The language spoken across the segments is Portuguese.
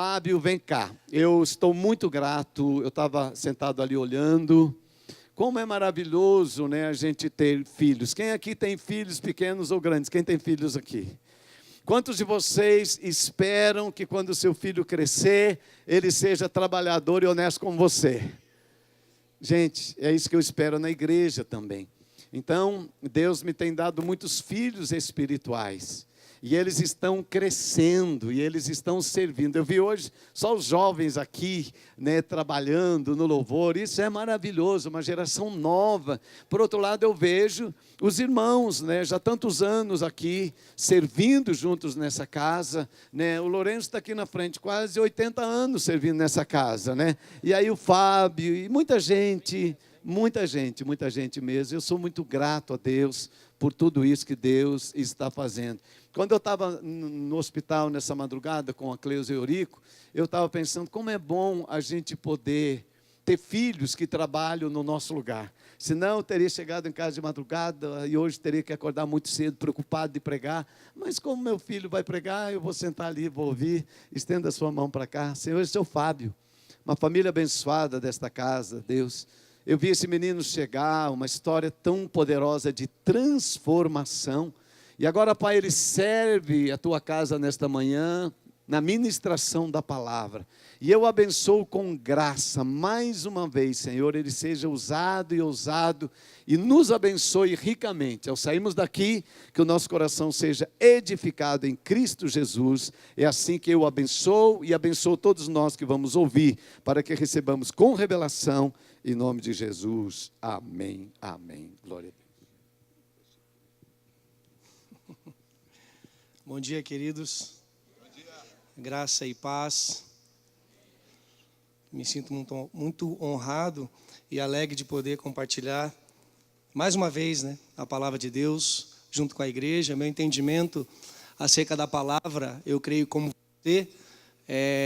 Fábio, vem cá. Eu estou muito grato, eu estava sentado ali olhando. Como é maravilhoso, né, a gente ter filhos. Quem aqui tem filhos pequenos ou grandes? Quem tem filhos aqui? Quantos de vocês esperam que quando o seu filho crescer, ele seja trabalhador e honesto como você? Gente, é isso que eu espero na igreja também. Então, Deus me tem dado muitos filhos espirituais. E eles estão crescendo, e eles estão servindo. Eu vi hoje só os jovens aqui, né, trabalhando no louvor. Isso é maravilhoso, uma geração nova. Por outro lado, eu vejo os irmãos, né, já tantos anos aqui, servindo juntos nessa casa. Né? O Lourenço está aqui na frente, quase 80 anos servindo nessa casa. Né? E aí o Fábio, e muita gente mesmo. Eu sou muito grato a Deus por tudo isso que Deus está fazendo. Quando eu estava no hospital nessa madrugada com a Cleusa e o Eurico, eu estava pensando como é bom a gente poder ter filhos que trabalham no nosso lugar. Senão eu teria chegado em casa de madrugada e hoje teria que acordar muito cedo, preocupado de pregar. Mas como meu filho vai pregar, eu vou sentar ali, vou ouvir. Estenda a sua mão para cá. Senhor, esse é o Fábio, uma família abençoada desta casa, Deus. Eu vi esse menino chegar, uma história tão poderosa de transformação. E agora, Pai, ele serve a tua casa nesta manhã, na ministração da palavra. E eu abençoo com graça, mais uma vez, Senhor, ele seja usado e ousado, e nos abençoe ricamente. Ao sairmos daqui, que o nosso coração seja edificado em Cristo Jesus. É assim que eu abençoo e abençoo todos nós que vamos ouvir, para que recebamos com revelação, em nome de Jesus. Amém, amém. Glória a Deus. Bom dia, queridos. Bom dia. Graça e paz. Me sinto muito honrado e alegre de poder compartilhar mais uma vez, né, a palavra de Deus junto com a igreja. Meu entendimento acerca da palavra, eu creio como você,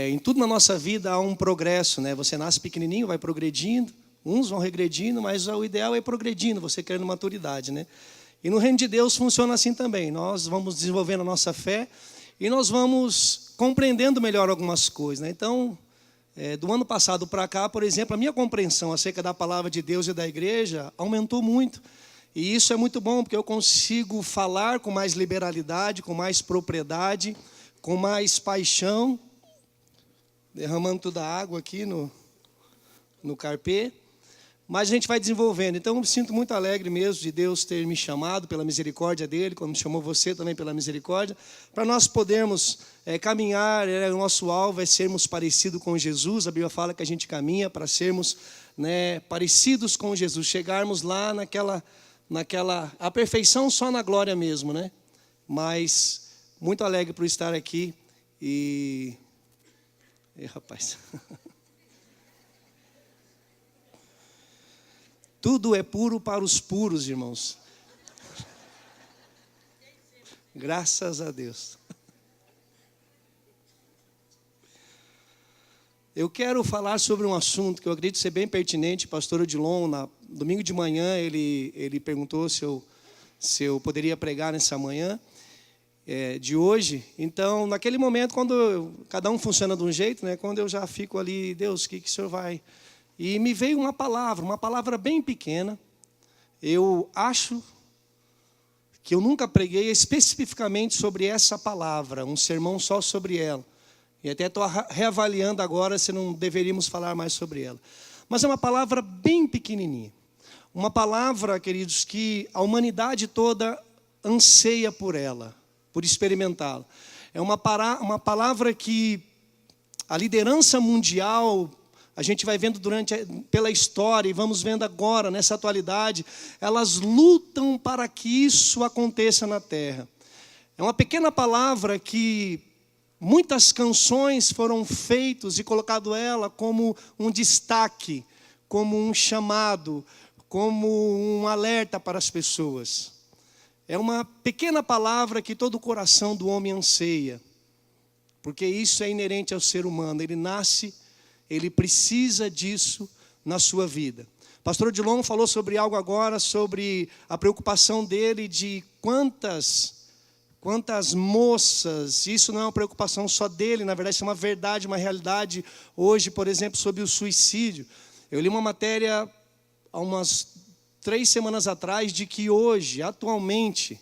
em tudo na nossa vida há um progresso, né? Você nasce pequenininho, vai progredindo, uns vão regredindo, mas o ideal é ir progredindo, você querendo maturidade, né? E no reino de Deus funciona assim também. Nós vamos desenvolvendo a nossa fé e nós vamos compreendendo melhor algumas coisas, né? Então, do ano passado para cá, por exemplo, a minha compreensão acerca da palavra de Deus e da igreja aumentou muito. E isso é muito bom, porque eu consigo falar com mais liberalidade, com mais propriedade, com mais paixão, derramando toda a água aqui no carpê. Mas a gente vai desenvolvendo. Então, eu me sinto muito alegre mesmo de Deus ter me chamado pela misericórdia dEle, como chamou você também pela misericórdia, para nós podermos caminhar. O nosso alvo é sermos parecidos com Jesus. A Bíblia fala que a gente caminha para sermos, né, parecidos com Jesus, chegarmos lá a perfeição só na glória mesmo, né? Mas muito alegre por estar aqui e rapaz... Tudo é puro para os puros, irmãos. Graças a Deus. Eu quero falar sobre um assunto que eu acredito ser bem pertinente. Pastor Odilon, domingo de manhã, ele perguntou se eu poderia pregar nessa manhã de hoje. Então, naquele momento, cada um funciona de um jeito, né? Quando eu já fico ali, Deus, o que o Senhor vai... E me veio uma palavra bem pequena. Eu acho que eu nunca preguei especificamente sobre essa palavra, um sermão só sobre ela. E até estou reavaliando agora se não deveríamos falar mais sobre ela. Mas é uma palavra bem pequenininha. Uma palavra, queridos, que a humanidade toda anseia por ela, por experimentá-la. É uma palavra que a liderança mundial... A gente vai vendo pela história e vamos vendo agora, nessa atualidade, elas lutam para que isso aconteça na terra. É uma pequena palavra que muitas canções foram feitas e colocado ela como um destaque, como um chamado, como um alerta para as pessoas. É uma pequena palavra que todo o coração do homem anseia, porque isso é inerente ao ser humano. Ele nasce... Ele precisa disso na sua vida. Pastor Odilon falou sobre algo agora, sobre a preocupação dele de quantas quantas moças, isso não é uma preocupação só dele, na verdade isso é uma verdade, uma realidade hoje, por exemplo, sobre o suicídio. Eu li uma matéria há umas 3 semanas atrás de que hoje, atualmente,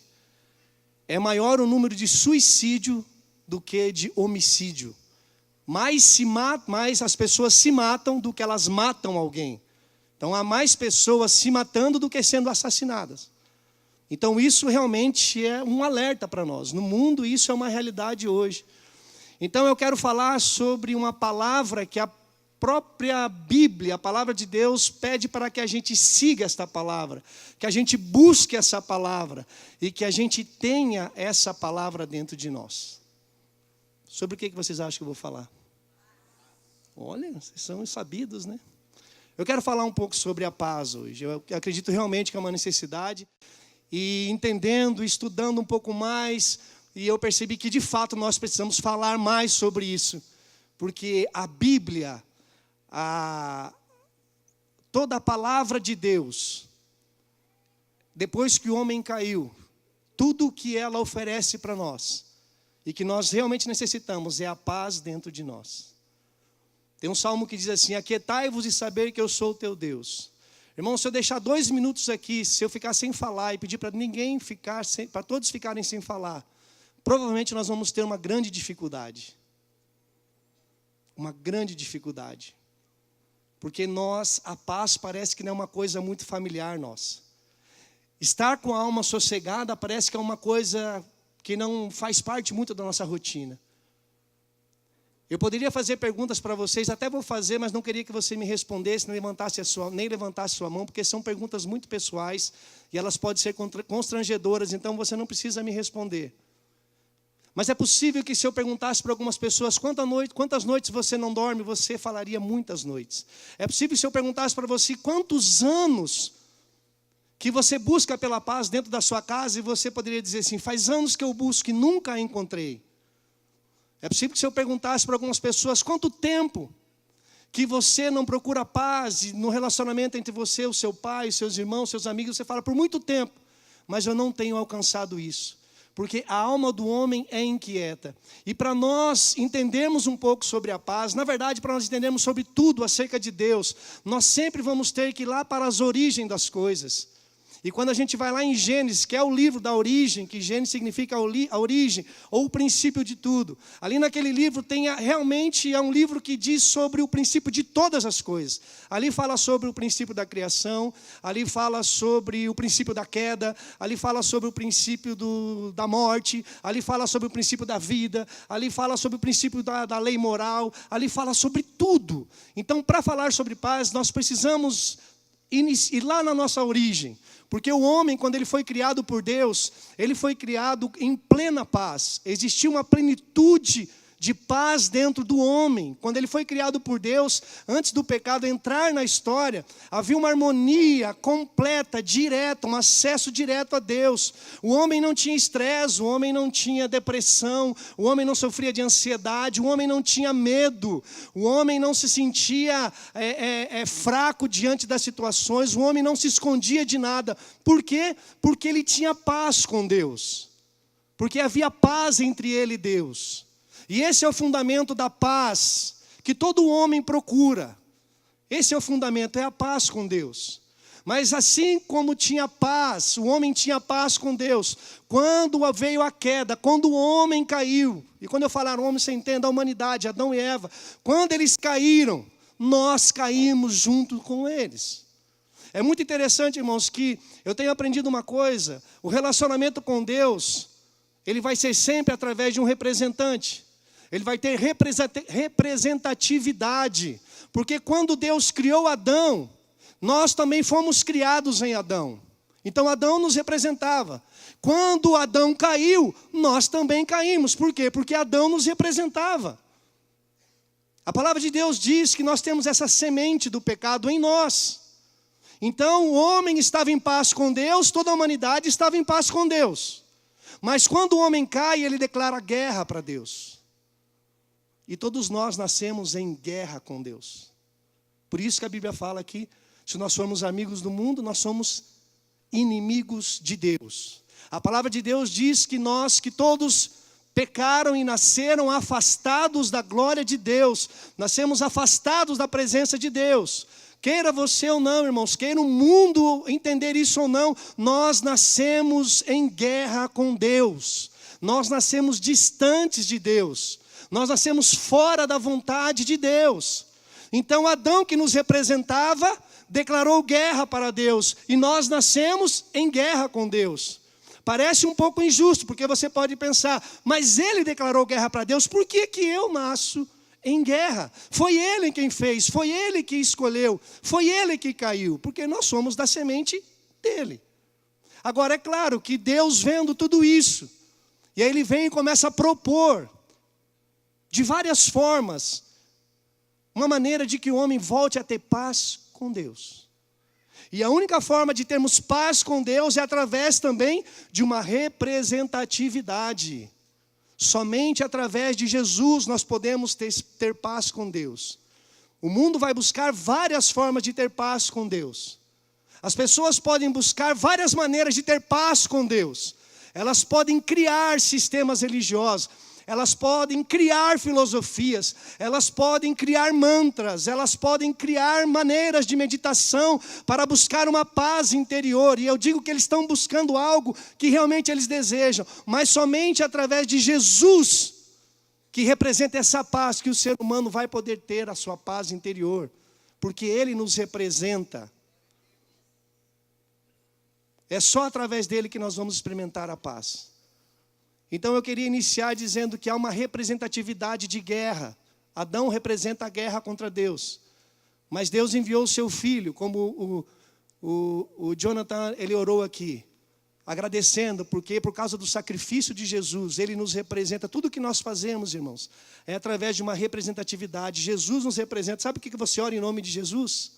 é maior o número de suicídio do que de homicídio. Mais as pessoas se matam do que elas matam alguém. Então há mais pessoas se matando do que sendo assassinadas. Então isso realmente é um alerta para nós. No mundo isso é uma realidade hoje. Então eu quero falar sobre uma palavra que a própria Bíblia, a palavra de Deus, pede para que a gente siga esta palavra, que a gente busque essa palavra e que a gente tenha essa palavra dentro de nós. Sobre o que vocês acham que eu vou falar? Olha, vocês são sabidos, né? Eu quero falar um pouco sobre a paz hoje. Eu acredito realmente que é uma necessidade. E entendendo, estudando um pouco mais, e eu percebi que de fato nós precisamos falar mais sobre isso. Porque a Bíblia, toda a palavra de Deus, depois que o homem caiu, tudo o que ela oferece para nós, e que nós realmente necessitamos, é a paz dentro de nós. Tem um salmo que diz assim: aquietai-vos e saber que eu sou o teu Deus. Irmão, se eu deixar 2 minutos aqui, se eu ficar sem falar e pedir para ninguém ficar, para todos ficarem sem falar, provavelmente nós vamos ter uma grande dificuldade. Uma grande dificuldade. Porque a paz parece que não é uma coisa muito familiar nossa. Estar com a alma sossegada parece que é uma coisa que não faz parte muito da nossa rotina. Eu poderia fazer perguntas para vocês, até vou fazer, mas não queria que você me respondesse, nem levantasse sua mão, porque são perguntas muito pessoais e elas podem ser constrangedoras, então você não precisa me responder. Mas é possível que se eu perguntasse para algumas pessoas quantas noites você não dorme, você falaria muitas noites. É possível que se eu perguntasse para você quantos anos que você busca pela paz dentro da sua casa, e você poderia dizer assim: faz anos que eu busco e nunca a encontrei. É possível que se eu perguntasse para algumas pessoas quanto tempo que você não procura paz no relacionamento entre você, o seu pai, seus irmãos, seus amigos, você fala: por muito tempo, mas eu não tenho alcançado isso. Porque a alma do homem é inquieta. E para nós entendermos um pouco sobre a paz, na verdade, para nós entendermos sobre tudo acerca de Deus, nós sempre vamos ter que ir lá para as origens das coisas. E quando a gente vai lá em Gênesis, que é o livro da origem, que Gênesis significa a origem, ou o princípio de tudo. Ali naquele livro realmente é um livro que diz sobre o princípio de todas as coisas. Ali fala sobre o princípio da criação, ali fala sobre o princípio da queda, ali fala sobre o princípio da morte, ali fala sobre o princípio da vida, ali fala sobre o princípio da lei moral, ali fala sobre tudo. Então, para falar sobre paz, nós precisamos ir lá na nossa origem. Porque o homem, quando ele foi criado por Deus, ele foi criado em plena paz. Existia uma plenitude de paz dentro do homem. Quando ele foi criado por Deus, antes do pecado entrar na história, havia uma harmonia completa, direta, um acesso direto a Deus. O homem não tinha estresse, o homem não tinha depressão, o homem não sofria de ansiedade, o homem não tinha medo, o homem não se sentia fraco diante das situações, o homem não se escondia de nada. Por quê? Porque ele tinha paz com Deus. Porque havia paz entre ele e Deus. E esse é o fundamento da paz que todo homem procura. Esse é o fundamento, é a paz com Deus. Mas assim como tinha paz, o homem tinha paz com Deus. Quando veio a queda, quando o homem caiu, e quando eu falar homem, você entende a humanidade, Adão e Eva. Quando eles caíram, nós caímos junto com eles. É muito interessante, irmãos, que eu tenho aprendido uma coisa: o relacionamento com Deus, ele vai ser sempre através de um representante. Ele vai ter representatividade. Porque quando Deus criou Adão, nós também fomos criados em Adão. Então Adão nos representava. Quando Adão caiu, nós também caímos. Por quê? Porque Adão nos representava. A palavra de Deus diz que nós temos essa semente do pecado em nós. Então o homem estava em paz com Deus, toda a humanidade estava em paz com Deus. Mas quando o homem cai, ele declara guerra para Deus. E todos nós nascemos em guerra com Deus. Por isso que a Bíblia fala que, se nós formos amigos do mundo, nós somos inimigos de Deus. A palavra de Deus diz que todos pecaram e nasceram afastados da glória de Deus. Nascemos afastados da presença de Deus. Queira você ou não, irmãos, queira o mundo entender isso ou não, nós nascemos em guerra com Deus. Nós nascemos distantes de Deus. Nós nascemos fora da vontade de Deus. Então Adão, que nos representava, declarou guerra para Deus. E nós nascemos em guerra com Deus. Parece um pouco injusto, porque você pode pensar, mas ele declarou guerra para Deus, por que que eu nasço em guerra? Foi ele quem fez, foi ele que escolheu, foi ele que caiu, porque nós somos da semente dele. Agora é claro que Deus vendo tudo isso, e aí ele vem e começa a propor, de várias formas, uma maneira de que o homem volte a ter paz com Deus. E a única forma de termos paz com Deus é através também de uma representatividade. Somente através de Jesus nós podemos ter paz com Deus. O mundo vai buscar várias formas de ter paz com Deus. As pessoas podem buscar várias maneiras de ter paz com Deus. Elas podem criar sistemas religiosos. Elas podem criar filosofias, elas podem criar mantras, elas podem criar maneiras de meditação para buscar uma paz interior. E eu digo que eles estão buscando algo que realmente eles desejam, mas somente através de Jesus, que representa essa paz, que o ser humano vai poder ter a sua paz interior, porque Ele nos representa. É só através dele que nós vamos experimentar a paz. Então eu queria iniciar dizendo que há uma representatividade de guerra. Adão representa a guerra contra Deus. Mas Deus enviou o seu filho, como o Jonathan, ele orou aqui, agradecendo, porque por causa do sacrifício de Jesus, ele nos representa. Tudo que nós fazemos, irmãos, é através de uma representatividade. Jesus nos representa. Sabe por que você ora em nome de Jesus?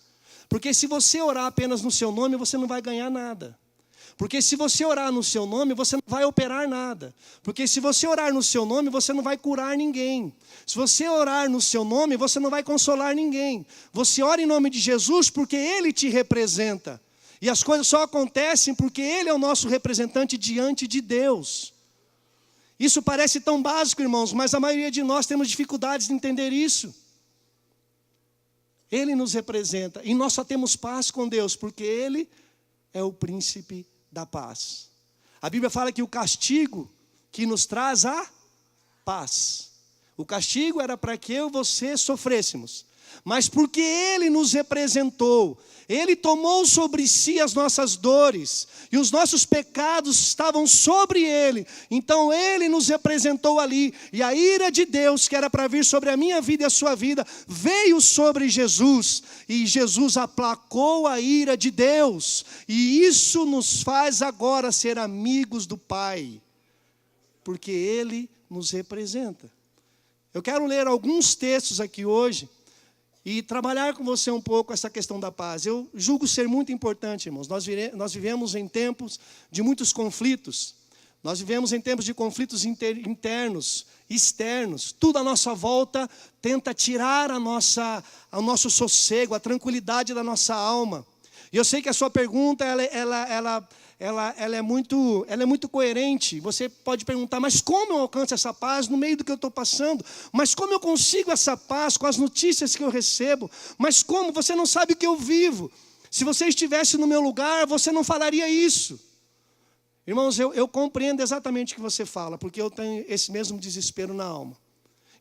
Porque se você orar apenas no seu nome, você não vai ganhar nada. Porque se você orar no seu nome, você não vai operar nada. Porque se você orar no seu nome, você não vai curar ninguém. Se você orar no seu nome, você não vai consolar ninguém. Você ora em nome de Jesus porque Ele te representa. E as coisas só acontecem porque Ele é o nosso representante diante de Deus. Isso parece tão básico, irmãos, mas a maioria de nós temos dificuldades de entender isso. Ele nos representa e nós só temos paz com Deus porque Ele é o príncipe da paz. A Bíblia fala que o castigo que nos traz a paz. O castigo era para que eu e você sofrêssemos. Mas porque Ele nos representou, Ele tomou sobre si as nossas dores, e os nossos pecados estavam sobre Ele, então Ele nos representou ali, e a ira de Deus, que era para vir sobre a minha vida e a sua vida, veio sobre Jesus, e Jesus aplacou a ira de Deus, e isso nos faz agora ser amigos do Pai, porque Ele nos representa. Eu quero ler alguns textos aqui hoje, e trabalhar com você um pouco essa questão da paz. Eu julgo ser muito importante, irmãos. Nós vivemos em tempos de muitos conflitos. Nós vivemos em tempos de conflitos internos, externos. Tudo à nossa volta tenta tirar o nosso sossego, a tranquilidade da nossa alma. E eu sei que a sua pergunta ela é muito coerente. Você pode perguntar, mas como eu alcanço essa paz no meio do que eu estou passando? Mas como eu consigo essa paz com as notícias que eu recebo? Mas como? Você não sabe o que eu vivo. Se você estivesse no meu lugar, você não falaria isso. Irmãos, eu compreendo exatamente o que você fala, porque eu tenho esse mesmo desespero na alma.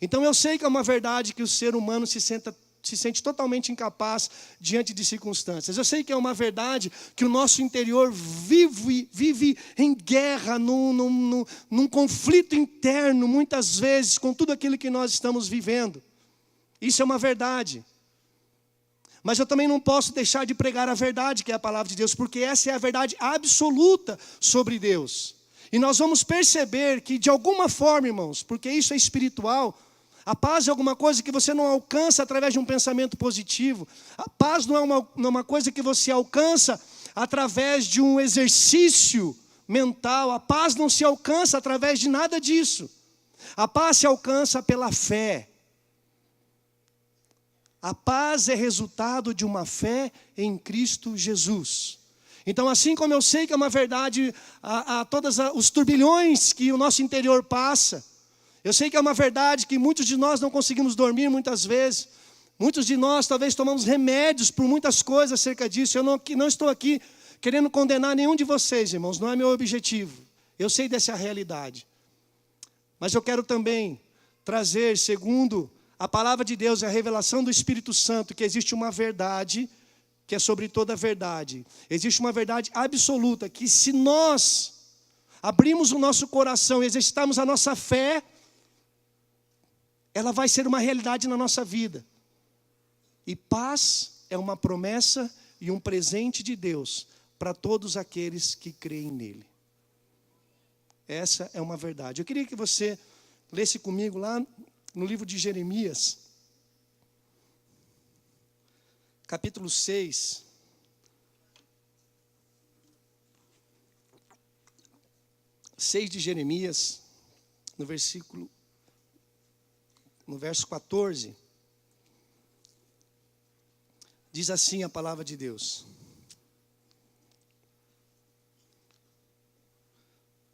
Então eu sei que é uma verdade que o ser humano se sente totalmente incapaz diante de circunstâncias. Eu sei que é uma verdade que o nosso interior vive em guerra, num conflito interno, muitas vezes, com tudo aquilo que nós estamos vivendo. Isso é uma verdade. Mas eu também não posso deixar de pregar a verdade, que é a palavra de Deus, porque essa é a verdade absoluta sobre Deus. E nós vamos perceber que, de alguma forma, irmãos, porque isso é espiritual, a paz é alguma coisa que você não alcança através de um pensamento positivo. A paz não é uma coisa que você alcança através de um exercício mental. A paz não se alcança através de nada disso. A paz se alcança pela fé. A paz é resultado de uma fé em Cristo Jesus. Então, assim como eu sei que é uma verdade a todos os turbilhões que o nosso interior passa, eu sei que é uma verdade que muitos de nós não conseguimos dormir muitas vezes, muitos de nós talvez tomamos remédios por muitas coisas acerca disso. Eu não estou aqui querendo condenar nenhum de vocês, irmãos, não é meu objetivo. Eu sei dessa realidade. Mas eu quero também trazer, segundo a palavra de Deus e a revelação do Espírito Santo, que existe uma verdade que é sobre toda a verdade. Existe uma verdade absoluta, que se nós abrirmos o nosso coração e exercitarmos a nossa fé, ela vai ser uma realidade na nossa vida. E paz é uma promessa e um presente de Deus para todos aqueles que creem nele. Essa é uma verdade. Eu queria que você lesse comigo lá no livro de Jeremias, capítulo 6. De Jeremias, no verso 14. Diz assim a palavra de Deus.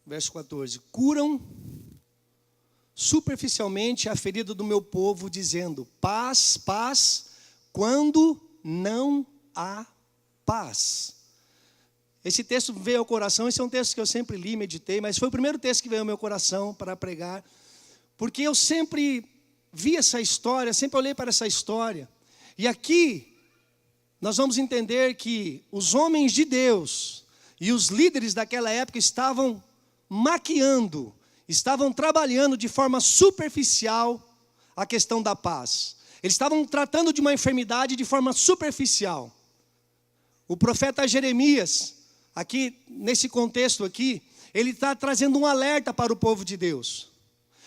Verso 14. Curam superficialmente a ferida do meu povo, dizendo: paz, paz, quando não há paz. Esse texto veio ao coração. Esse é um texto que eu sempre li, meditei, mas foi o primeiro texto que veio ao meu coração para pregar, porque eu sempre vi essa história, sempre olhei para essa história. E aqui nós vamos entender que os homens de Deus e os líderes daquela época estavam maquiando, estavam trabalhando de forma superficial a questão da paz. Eles estavam tratando de uma enfermidade de forma superficial. O profeta Jeremias, aqui nesse contexto aqui, ele está trazendo um alerta para o povo de Deus.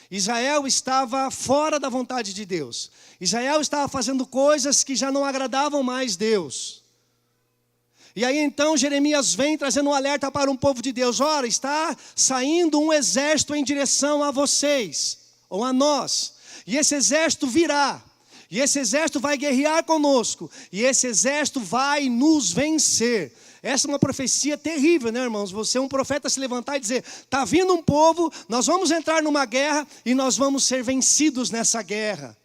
Israel estava fora da vontade de Deus. Israel estava fazendo coisas que já não agradavam mais Deus. E aí então Jeremias vem trazendo um alerta para um povo de Deus. Ora, está saindo um exército em direção a vocês, ou a nós. E esse exército virá. E esse exército vai guerrear conosco. E esse exército vai nos vencer. Essa é uma profecia terrível, né, irmãos? Você, um profeta, se levantar e dizer: está vindo um povo, nós vamos entrar numa guerra e nós vamos ser vencidos nessa guerra.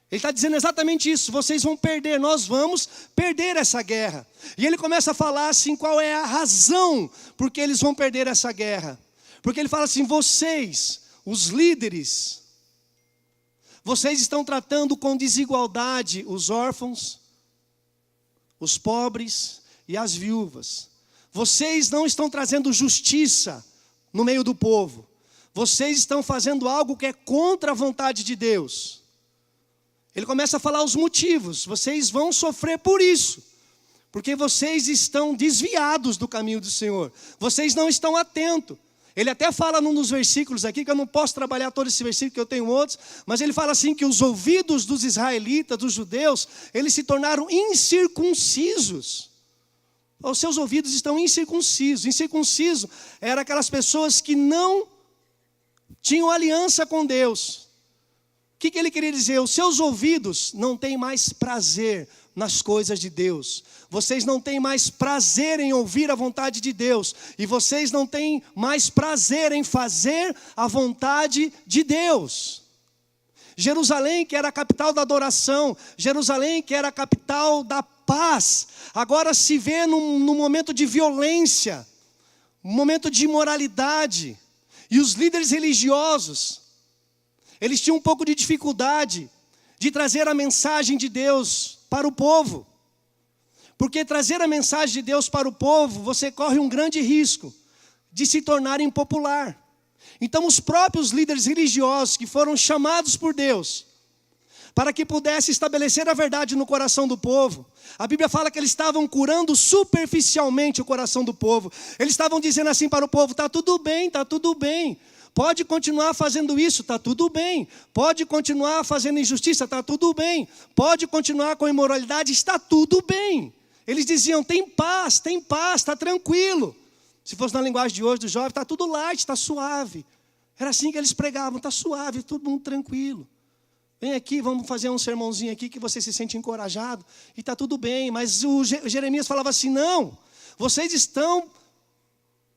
Ele está dizendo exatamente isso: vocês vão perder, nós vamos perder essa guerra. E ele começa a falar assim, qual é a razão por que eles vão perder essa guerra. Porque ele fala assim: vocês, os líderes, vocês estão tratando com desigualdade os órfãos, os pobres e as viúvas. Vocês não estão trazendo justiça no meio do povo. Vocês estão fazendo algo que é contra a vontade de Deus. Ele começa a falar os motivos. Vocês vão sofrer por isso, porque vocês estão desviados do caminho do Senhor. Vocês não estão atentos. Ele até fala num dos versículos aqui, que eu não posso trabalhar todo esse versículo, que eu tenho outros, mas ele fala assim, que os ouvidos dos israelitas, dos judeus, eles se tornaram incircuncisos. Os seus ouvidos estão incircuncisos. Incircunciso eram aquelas pessoas que não tinham aliança com Deus. O que ele queria dizer? Os seus ouvidos não têm mais prazer nas coisas de Deus. Vocês não têm mais prazer em ouvir a vontade de Deus. E vocês não têm mais prazer em fazer a vontade de Deus. Jerusalém, que era a capital da adoração, Jerusalém, que era a capital da paz, agora se vê num momento de violência, um momento de imoralidade. E os líderes religiosos, eles tinham um pouco de dificuldade de trazer a mensagem de Deus para o povo. Porque trazer a mensagem de Deus para o povo, você corre um grande risco de se tornar impopular. Então os próprios líderes religiosos que foram chamados por Deus para que pudesse estabelecer a verdade no coração do povo, a Bíblia fala que eles estavam curando superficialmente o coração do povo. Eles estavam dizendo assim para o povo: está tudo bem, está tudo bem. Pode continuar fazendo isso, está tudo bem. Pode continuar fazendo injustiça, está tudo bem. Pode continuar com imoralidade, está tudo bem. Eles diziam: tem paz, está tranquilo. Se fosse na linguagem de hoje do jovem, está tudo light, está suave. Era assim que eles pregavam: está suave, todo mundo tranquilo. Vem aqui, vamos fazer um sermãozinho aqui que você se sente encorajado. E está tudo bem, mas o Jeremias falava assim: não, Vocês estão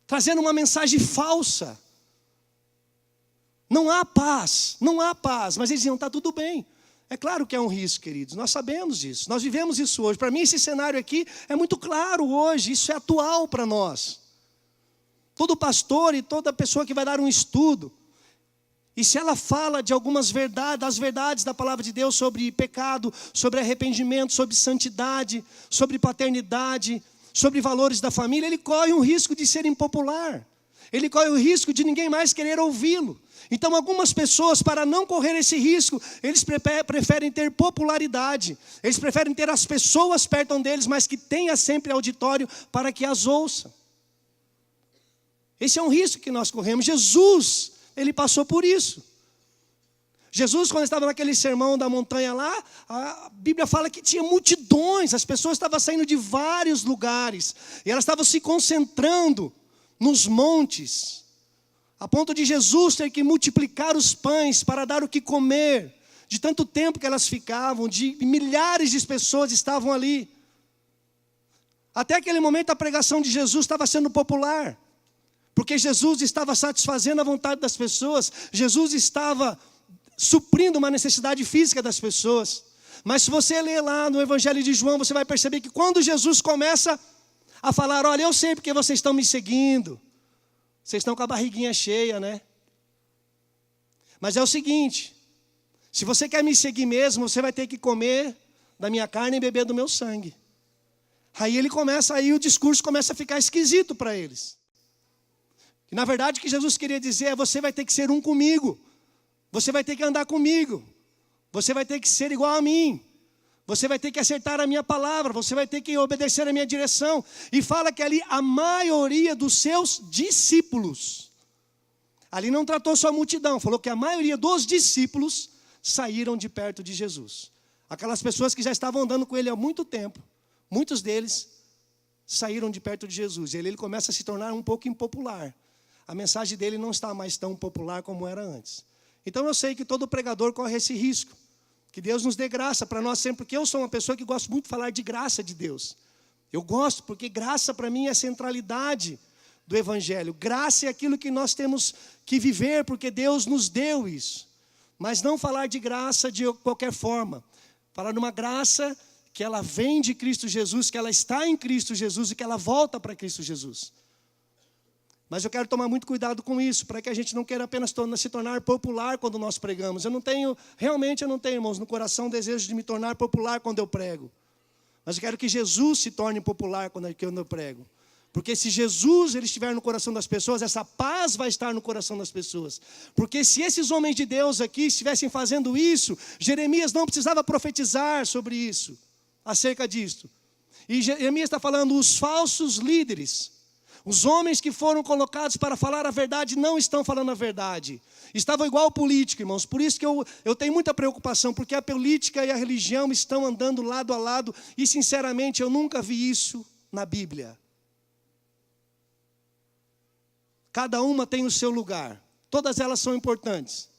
trazendo uma mensagem falsa. Não há paz, mas eles diziam, está tudo bem. É claro que é um risco, queridos, nós sabemos disso, nós vivemos isso hoje. Para mim esse cenário aqui é muito claro hoje, isso é atual para nós. Todo pastor e toda pessoa que vai dar um estudo, e se ela fala de algumas verdades, das verdades da palavra de Deus sobre pecado, sobre arrependimento, sobre santidade, sobre paternidade, sobre valores da família, ele corre um risco de ser impopular. Ele corre o risco de ninguém mais querer ouvi-lo. Então algumas pessoas, para não correr esse risco, eles preferem ter popularidade. Eles preferem ter as pessoas perto deles, mas que tenha sempre auditório para que as ouçam. Esse é um risco que nós corremos. Jesus, ele passou por isso. Jesus, quando estava naquele sermão da montanha lá, a Bíblia fala que tinha multidões, as pessoas estavam saindo de vários lugares, e elas estavam se concentrando nos montes, a ponto de Jesus ter que multiplicar os pães para dar o que comer, de tanto tempo que elas ficavam, de milhares de pessoas estavam ali. Até aquele momento a pregação de Jesus estava sendo popular, porque Jesus estava satisfazendo a vontade das pessoas, Jesus estava suprindo uma necessidade física das pessoas. Mas se você ler lá no Evangelho de João, você vai perceber que quando Jesus começa a falar, olha, eu sei porque vocês estão me seguindo, vocês estão com a barriguinha cheia, né? Mas é o seguinte, se você quer me seguir mesmo, você vai ter que comer da minha carne e beber do meu sangue. Aí o discurso começa a ficar esquisito para eles. E na verdade o que Jesus queria dizer é, você vai ter que ser um comigo. Você vai ter que andar comigo. Você vai ter que ser igual a mim. Você vai ter que acertar a minha palavra. Você vai ter que obedecer a minha direção. E fala que ali a maioria dos seus discípulos. Ali não tratou só a multidão. Falou que a maioria dos discípulos saíram de perto de Jesus. Aquelas pessoas que já estavam andando com ele há muito tempo. Muitos deles saíram de perto de Jesus. E ele começa a se tornar um pouco impopular. A mensagem dele não está mais tão popular como era antes. Então eu sei que todo pregador corre esse risco. Que Deus nos dê graça para nós sempre. Porque eu sou uma pessoa que gosto muito de falar de graça de Deus. Eu gosto porque graça para mim é a centralidade do Evangelho. Graça é aquilo que nós temos que viver porque Deus nos deu isso. Mas não falar de graça de qualquer forma. Falar de uma graça que ela vem de Cristo Jesus, que ela está em Cristo Jesus e que ela volta para Cristo Jesus. Mas eu quero tomar muito cuidado com isso, para que a gente não queira apenas se tornar popular quando nós pregamos. Realmente eu não tenho, irmãos, no coração o desejo de me tornar popular quando eu prego. Mas eu quero que Jesus se torne popular quando eu prego. Porque se Jesus ele estiver no coração das pessoas, essa paz vai estar no coração das pessoas. Porque se esses homens de Deus aqui estivessem fazendo isso, Jeremias não precisava profetizar sobre isso, acerca disso. E Jeremias está falando, os falsos líderes, os homens que foram colocados para falar a verdade não estão falando a verdade. Estavam igual o político, irmãos. Por isso que eu tenho muita preocupação, porque a política e a religião estão andando lado a lado. E sinceramente eu nunca vi isso na Bíblia. Cada uma tem o seu lugar. Todas elas são importantes.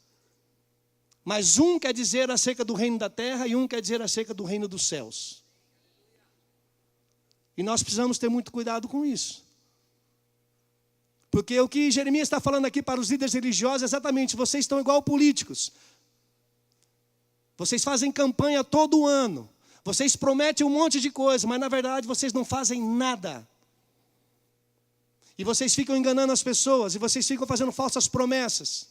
Mas um quer dizer acerca do reino da terra e um quer dizer acerca do reino dos céus. E nós precisamos ter muito cuidado com isso. Porque o que Jeremias está falando aqui para os líderes religiosos é exatamente, vocês estão igual políticos. Vocês fazem campanha todo ano. Vocês prometem um monte de coisa, mas na verdade vocês não fazem nada. E vocês ficam enganando as pessoas, e vocês ficam fazendo falsas promessas.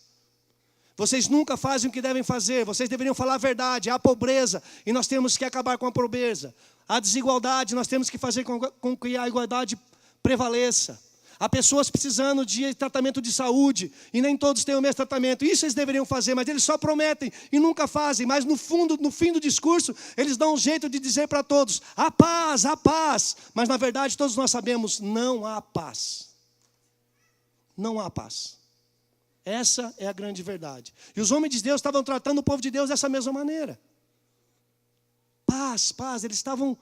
Vocês nunca fazem o que devem fazer, vocês deveriam falar a verdade. Há pobreza, e nós temos que acabar com a pobreza. Há desigualdade, nós temos que fazer com que a igualdade prevaleça. Há pessoas precisando de tratamento de saúde, e nem todos têm o mesmo tratamento. Isso eles deveriam fazer, mas eles só prometem e nunca fazem. Mas no fim do discurso, eles dão um jeito de dizer para todos, há paz, há paz. Mas na verdade todos nós sabemos, não há paz. Não há paz. Essa é a grande verdade. E os homens de Deus estavam tratando o povo de Deus dessa mesma maneira. Paz, paz. Eles estavam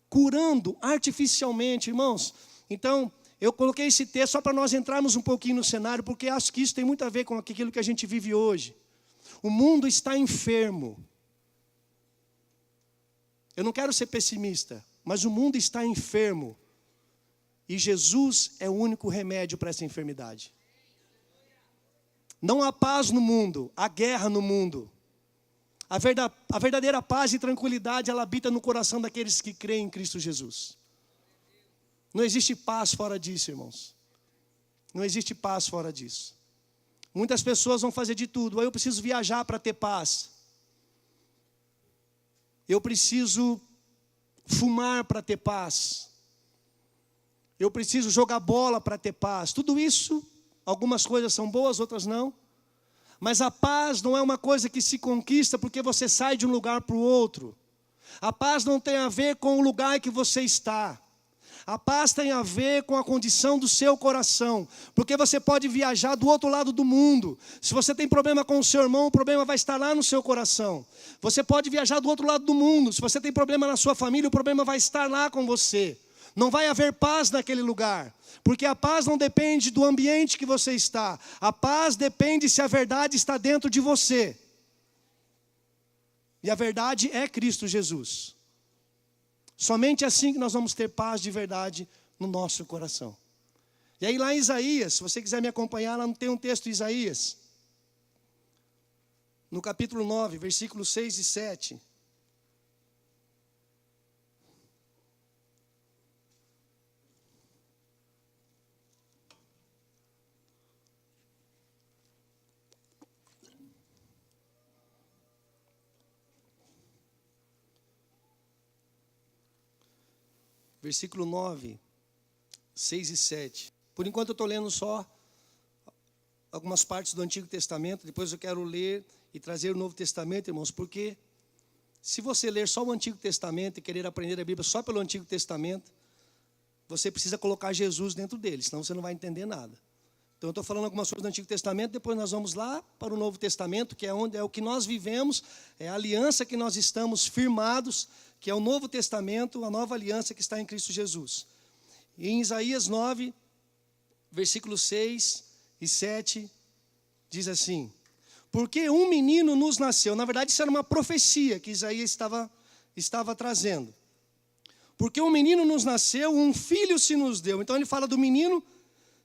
curando artificialmente, irmãos. Então, eu coloquei esse texto só para nós entrarmos um pouquinho no cenário, porque acho que isso tem muito a ver com aquilo que a gente vive hoje. O mundo está enfermo. Eu não quero ser pessimista, mas o mundo está enfermo. E Jesus é o único remédio para essa enfermidade. Não há paz no mundo, há guerra no mundo. A verdadeira paz e tranquilidade, ela habita no coração daqueles que creem em Cristo Jesus. Não existe paz fora disso, irmãos. Não existe paz fora disso. Muitas pessoas vão fazer de tudo. Eu preciso viajar para ter paz. Eu preciso fumar para ter paz. Eu preciso jogar bola para ter paz. Tudo isso, algumas coisas são boas, outras não. Mas a paz não é uma coisa que se conquista porque você sai de um lugar para o outro. A paz não tem a ver com o lugar que você está. A paz tem a ver com a condição do seu coração. Porque você pode viajar do outro lado do mundo. Se você tem problema com o seu irmão, o problema vai estar lá no seu coração. Você pode viajar do outro lado do mundo. Se você tem problema na sua família, o problema vai estar lá com você. Não vai haver paz naquele lugar. Porque a paz não depende do ambiente que você está. A paz depende se a verdade está dentro de você. E a verdade é Cristo Jesus. Somente assim que nós vamos ter paz de verdade no nosso coração. E aí lá em Isaías, se você quiser me acompanhar, lá tem um texto de Isaías. No capítulo 9, versículos 6 e 7. Versículo 9, 6 e 7. Por enquanto eu estou lendo só algumas partes do Antigo Testamento. Depois eu quero ler e trazer o Novo Testamento, irmãos. Porque se você ler só o Antigo Testamento e querer aprender a Bíblia só pelo Antigo Testamento, você precisa colocar Jesus dentro dele, senão você não vai entender nada. Então eu estou falando algumas coisas do Antigo Testamento. Depois nós vamos lá para o Novo Testamento, que é onde é o que nós vivemos, é a aliança que nós estamos firmados, que é o Novo Testamento, a nova aliança que está em Cristo Jesus. E em Isaías 9, versículos 6 e 7, diz assim: porque um menino nos nasceu. Na verdade, isso era uma profecia que Isaías estava trazendo. Porque um menino nos nasceu, um filho se nos deu. Então ele fala do menino,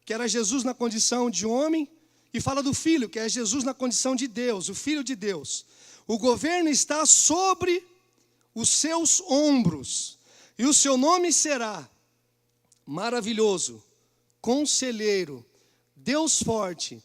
que era Jesus na condição de homem, e fala do filho, que é Jesus na condição de Deus, o Filho de Deus. O governo está sobre os seus ombros, e o seu nome será Maravilhoso, Conselheiro, Deus Forte,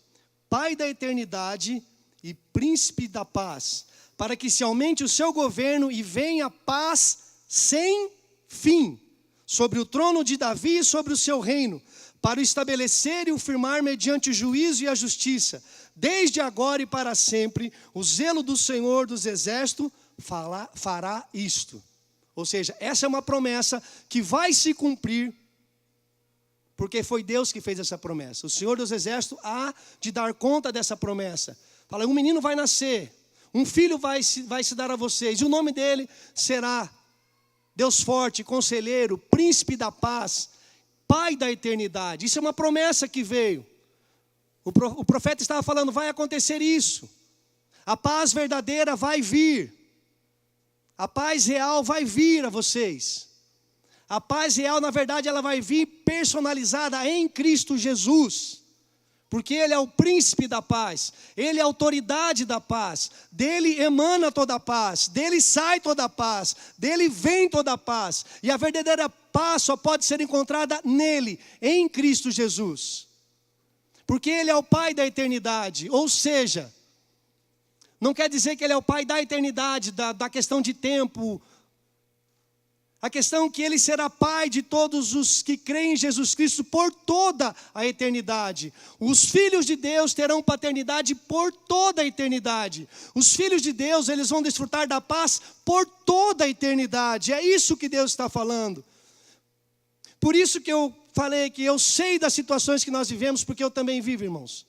Pai da Eternidade e Príncipe da Paz, para que se aumente o seu governo e venha paz sem fim, sobre o trono de Davi e sobre o seu reino, para o estabelecer e o firmar mediante o juízo e a justiça, desde agora e para sempre. O zelo do Senhor dos Exércitos fará isto. Ou seja, essa é uma promessa que vai se cumprir, porque foi Deus que fez essa promessa. O Senhor dos Exércitos há de dar conta dessa promessa. Fala, um menino vai nascer, um filho vai se dar a vocês, e o nome dele será Deus Forte, Conselheiro, Príncipe da Paz, Pai da Eternidade. Isso é uma promessa que veio. O profeta estava falando, vai acontecer isso. A paz verdadeira vai vir. A paz real vai vir a vocês. A paz real, na verdade, ela vai vir personalizada em Cristo Jesus. Porque Ele é o príncipe da paz. Ele é a autoridade da paz. Dele emana toda a paz. Dele sai toda a paz. Dele vem toda a paz. E a verdadeira paz só pode ser encontrada nele, em Cristo Jesus. Porque Ele é o Pai da eternidade. Ou seja, não quer dizer que Ele é o Pai da eternidade, da questão de tempo. A questão é que Ele será Pai de todos os que creem em Jesus Cristo por toda a eternidade. Os filhos de Deus terão paternidade por toda a eternidade. Os filhos de Deus, eles vão desfrutar da paz por toda a eternidade. É isso que Deus está falando. Por isso que eu falei que eu sei das situações que nós vivemos, porque eu também vivo, irmãos.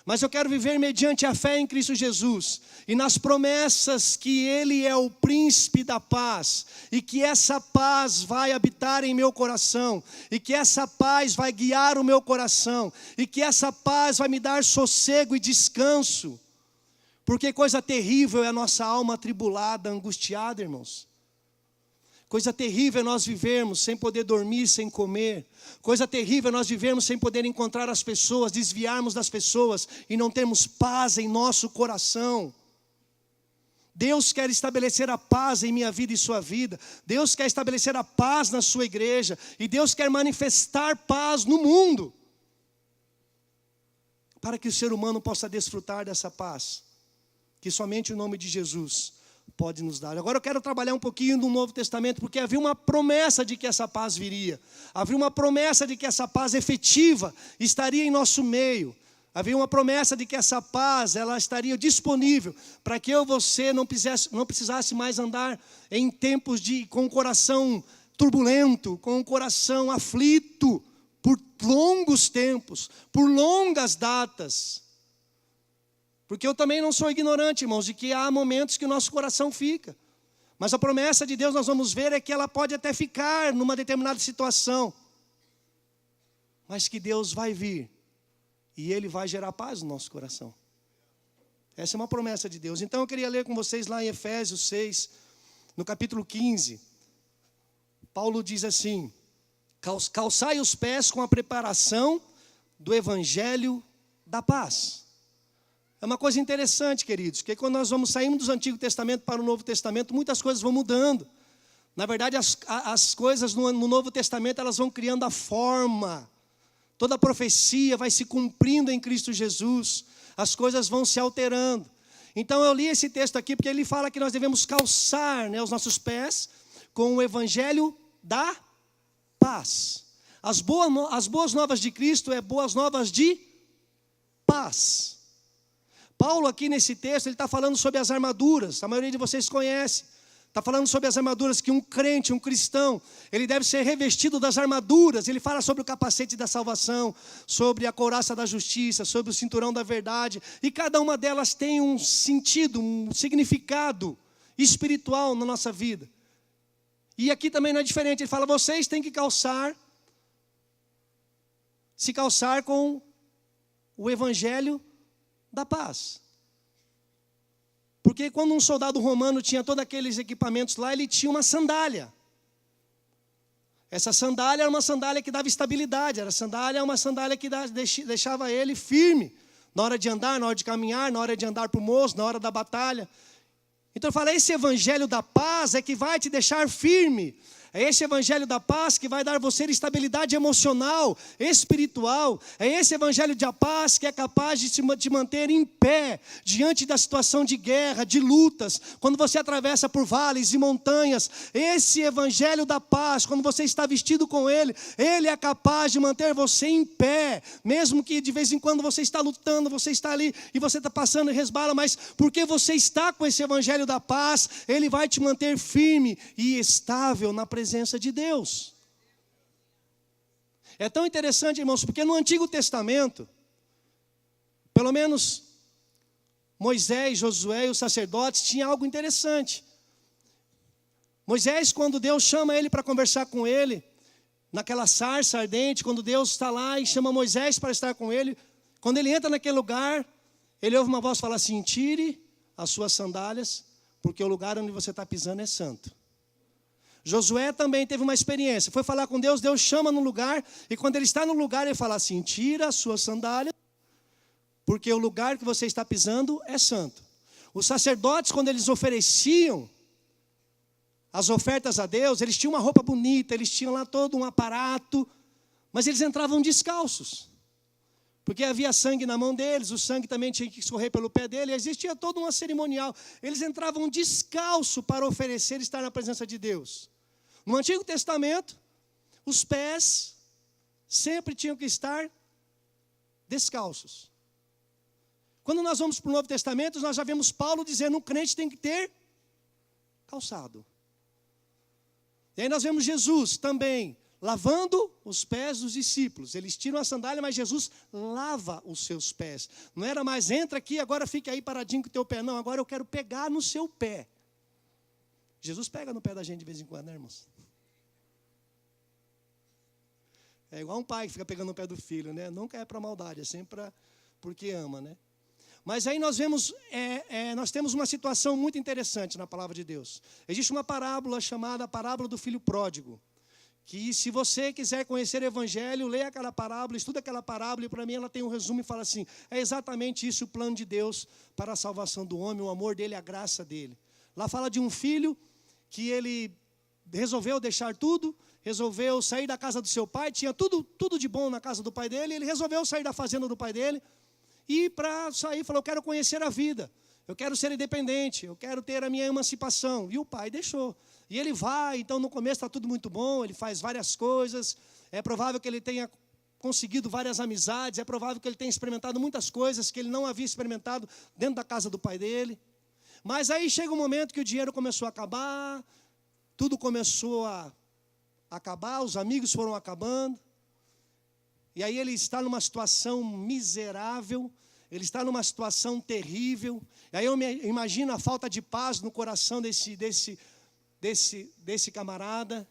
Mas eu quero viver mediante a fé em Cristo Jesus e nas promessas que Ele é o príncipe da paz e que essa paz vai habitar em meu coração e que essa paz vai guiar o meu coração e que essa paz vai me dar sossego e descanso. Porque coisa terrível é a nossa alma atribulada, angustiada, irmãos. Coisa terrível é nós vivermos sem poder dormir, sem comer. Coisa terrível é nós vivermos sem poder encontrar as pessoas, desviarmos das pessoas e não termos paz em nosso coração. Deus quer estabelecer a paz em minha vida e sua vida. Deus quer estabelecer a paz na sua igreja. E Deus quer manifestar paz no mundo, para que o ser humano possa desfrutar dessa paz, que somente o nome de Jesus pode nos dar. Agora eu quero trabalhar um pouquinho no Novo Testamento, porque havia uma promessa de que essa paz viria. Havia uma promessa de que essa paz efetiva estaria em nosso meio. Havia uma promessa de que essa paz, ela estaria disponível para que eu e você não precisasse mais andar em tempos com o coração turbulento, com o coração aflito, por longos tempos, por longas datas. Porque eu também não sou ignorante, irmãos, de que há momentos que o nosso coração fica. Mas a promessa de Deus, nós vamos ver, é que ela pode até ficar numa determinada situação, mas que Deus vai vir e Ele vai gerar paz no nosso coração. Essa é uma promessa de Deus. Então eu queria ler com vocês lá em Efésios 6, no capítulo 15. Paulo diz assim: calçai os pés com a preparação do evangelho da paz. É uma coisa interessante, queridos, que quando nós saímos do Antigo Testamento para o Novo Testamento, muitas coisas vão mudando. Na verdade, as coisas no Novo Testamento, elas vão criando a forma. Toda a profecia vai se cumprindo em Cristo Jesus. As coisas vão se alterando. Então eu li esse texto aqui porque ele fala que nós devemos calçar, os nossos pés com o evangelho da paz. As boas novas de Cristo é boas novas de paz. Paulo aqui nesse texto, ele está falando sobre as armaduras. A maioria de vocês conhece. Está falando sobre as armaduras que um crente, um cristão, ele deve ser revestido das armaduras. Ele fala sobre o capacete da salvação, sobre a couraça da justiça, sobre o cinturão da verdade. E cada uma delas tem um sentido, um significado espiritual na nossa vida. E aqui também não é diferente. Ele fala, vocês têm que se calçar com o evangelho da paz. Porque quando um soldado romano tinha todos aqueles equipamentos lá, ele tinha uma sandália. Essa sandália era uma sandália que dava estabilidade. Uma sandália que deixava ele firme na hora de andar, na hora de caminhar, na hora de andar para o moço, na hora da batalha. Então eu falo, esse evangelho da paz é que vai te deixar firme. É esse evangelho da paz que vai dar a você estabilidade emocional, espiritual. É esse evangelho da paz que é capaz de te manter em pé diante da situação de guerra, de lutas. Quando você atravessa por vales e montanhas, esse evangelho da paz, quando você está vestido com ele, ele é capaz de manter você em pé. Mesmo que de vez em quando você está lutando, você está ali e você está passando e resbala, mas porque você está com esse evangelho da paz, ele vai te manter firme e estável na presença de Deus. É tão interessante, irmãos, porque no Antigo Testamento, pelo menos Moisés, Josué e os sacerdotes tinham algo interessante. Moisés, quando Deus chama ele para conversar com ele, naquela sarça ardente, quando Deus está lá e chama Moisés para estar com ele, quando ele entra naquele lugar, ele ouve uma voz falar assim, tire as suas sandálias, porque o lugar onde você está pisando é santo. Josué também teve uma experiência, foi falar com Deus, Deus chama no lugar, e quando ele está no lugar, ele fala assim, tira a sua sandália, porque o lugar que você está pisando é santo. Os sacerdotes, quando eles ofereciam as ofertas a Deus, eles tinham uma roupa bonita, eles tinham lá todo um aparato, mas eles entravam descalços, porque havia sangue na mão deles, o sangue também tinha que escorrer pelo pé dele, existia todo um cerimonial. Eles entravam descalço para oferecer e estar na presença de Deus. No Antigo Testamento, os pés sempre tinham que estar descalços. Quando nós vamos para o Novo Testamento, nós já vemos Paulo dizendo, um crente tem que ter calçado. E aí nós vemos Jesus também lavando os pés dos discípulos. Eles tiram a sandália, mas Jesus lava os seus pés. Não era mais, entra aqui, agora fique aí paradinho com o teu pé. Não, agora eu quero pegar no seu pé. Jesus pega no pé da gente de vez em quando, né, irmãos? É igual um pai que fica pegando no pé do filho, né? Nunca é para maldade, é sempre porque ama, né? Mas aí nós vemos, nós temos uma situação muito interessante na palavra de Deus. Existe uma parábola chamada parábola do filho pródigo, que se você quiser conhecer o evangelho, leia aquela parábola, estuda aquela parábola, e para mim ela tem um resumo e fala assim, é exatamente isso o plano de Deus para a salvação do homem, o amor dele, a graça dele. Lá fala de um filho que ele resolveu deixar tudo, resolveu sair da casa do seu pai, tinha tudo de bom na casa do pai dele, ele resolveu sair da fazenda do pai dele, e para sair falou, eu quero conhecer a vida, eu quero ser independente, eu quero ter a minha emancipação. E o pai deixou. E ele vai, então no começo está tudo muito bom, ele faz várias coisas, é provável que ele tenha conseguido várias amizades, é provável que ele tenha experimentado muitas coisas que ele não havia experimentado dentro da casa do pai dele. Mas aí chega um momento que o dinheiro começou a acabar, tudo começou a acabar, os amigos foram acabando. E aí ele está numa situação miserável, ele está numa situação terrível. E aí eu imagino a falta de paz no coração desse camarada.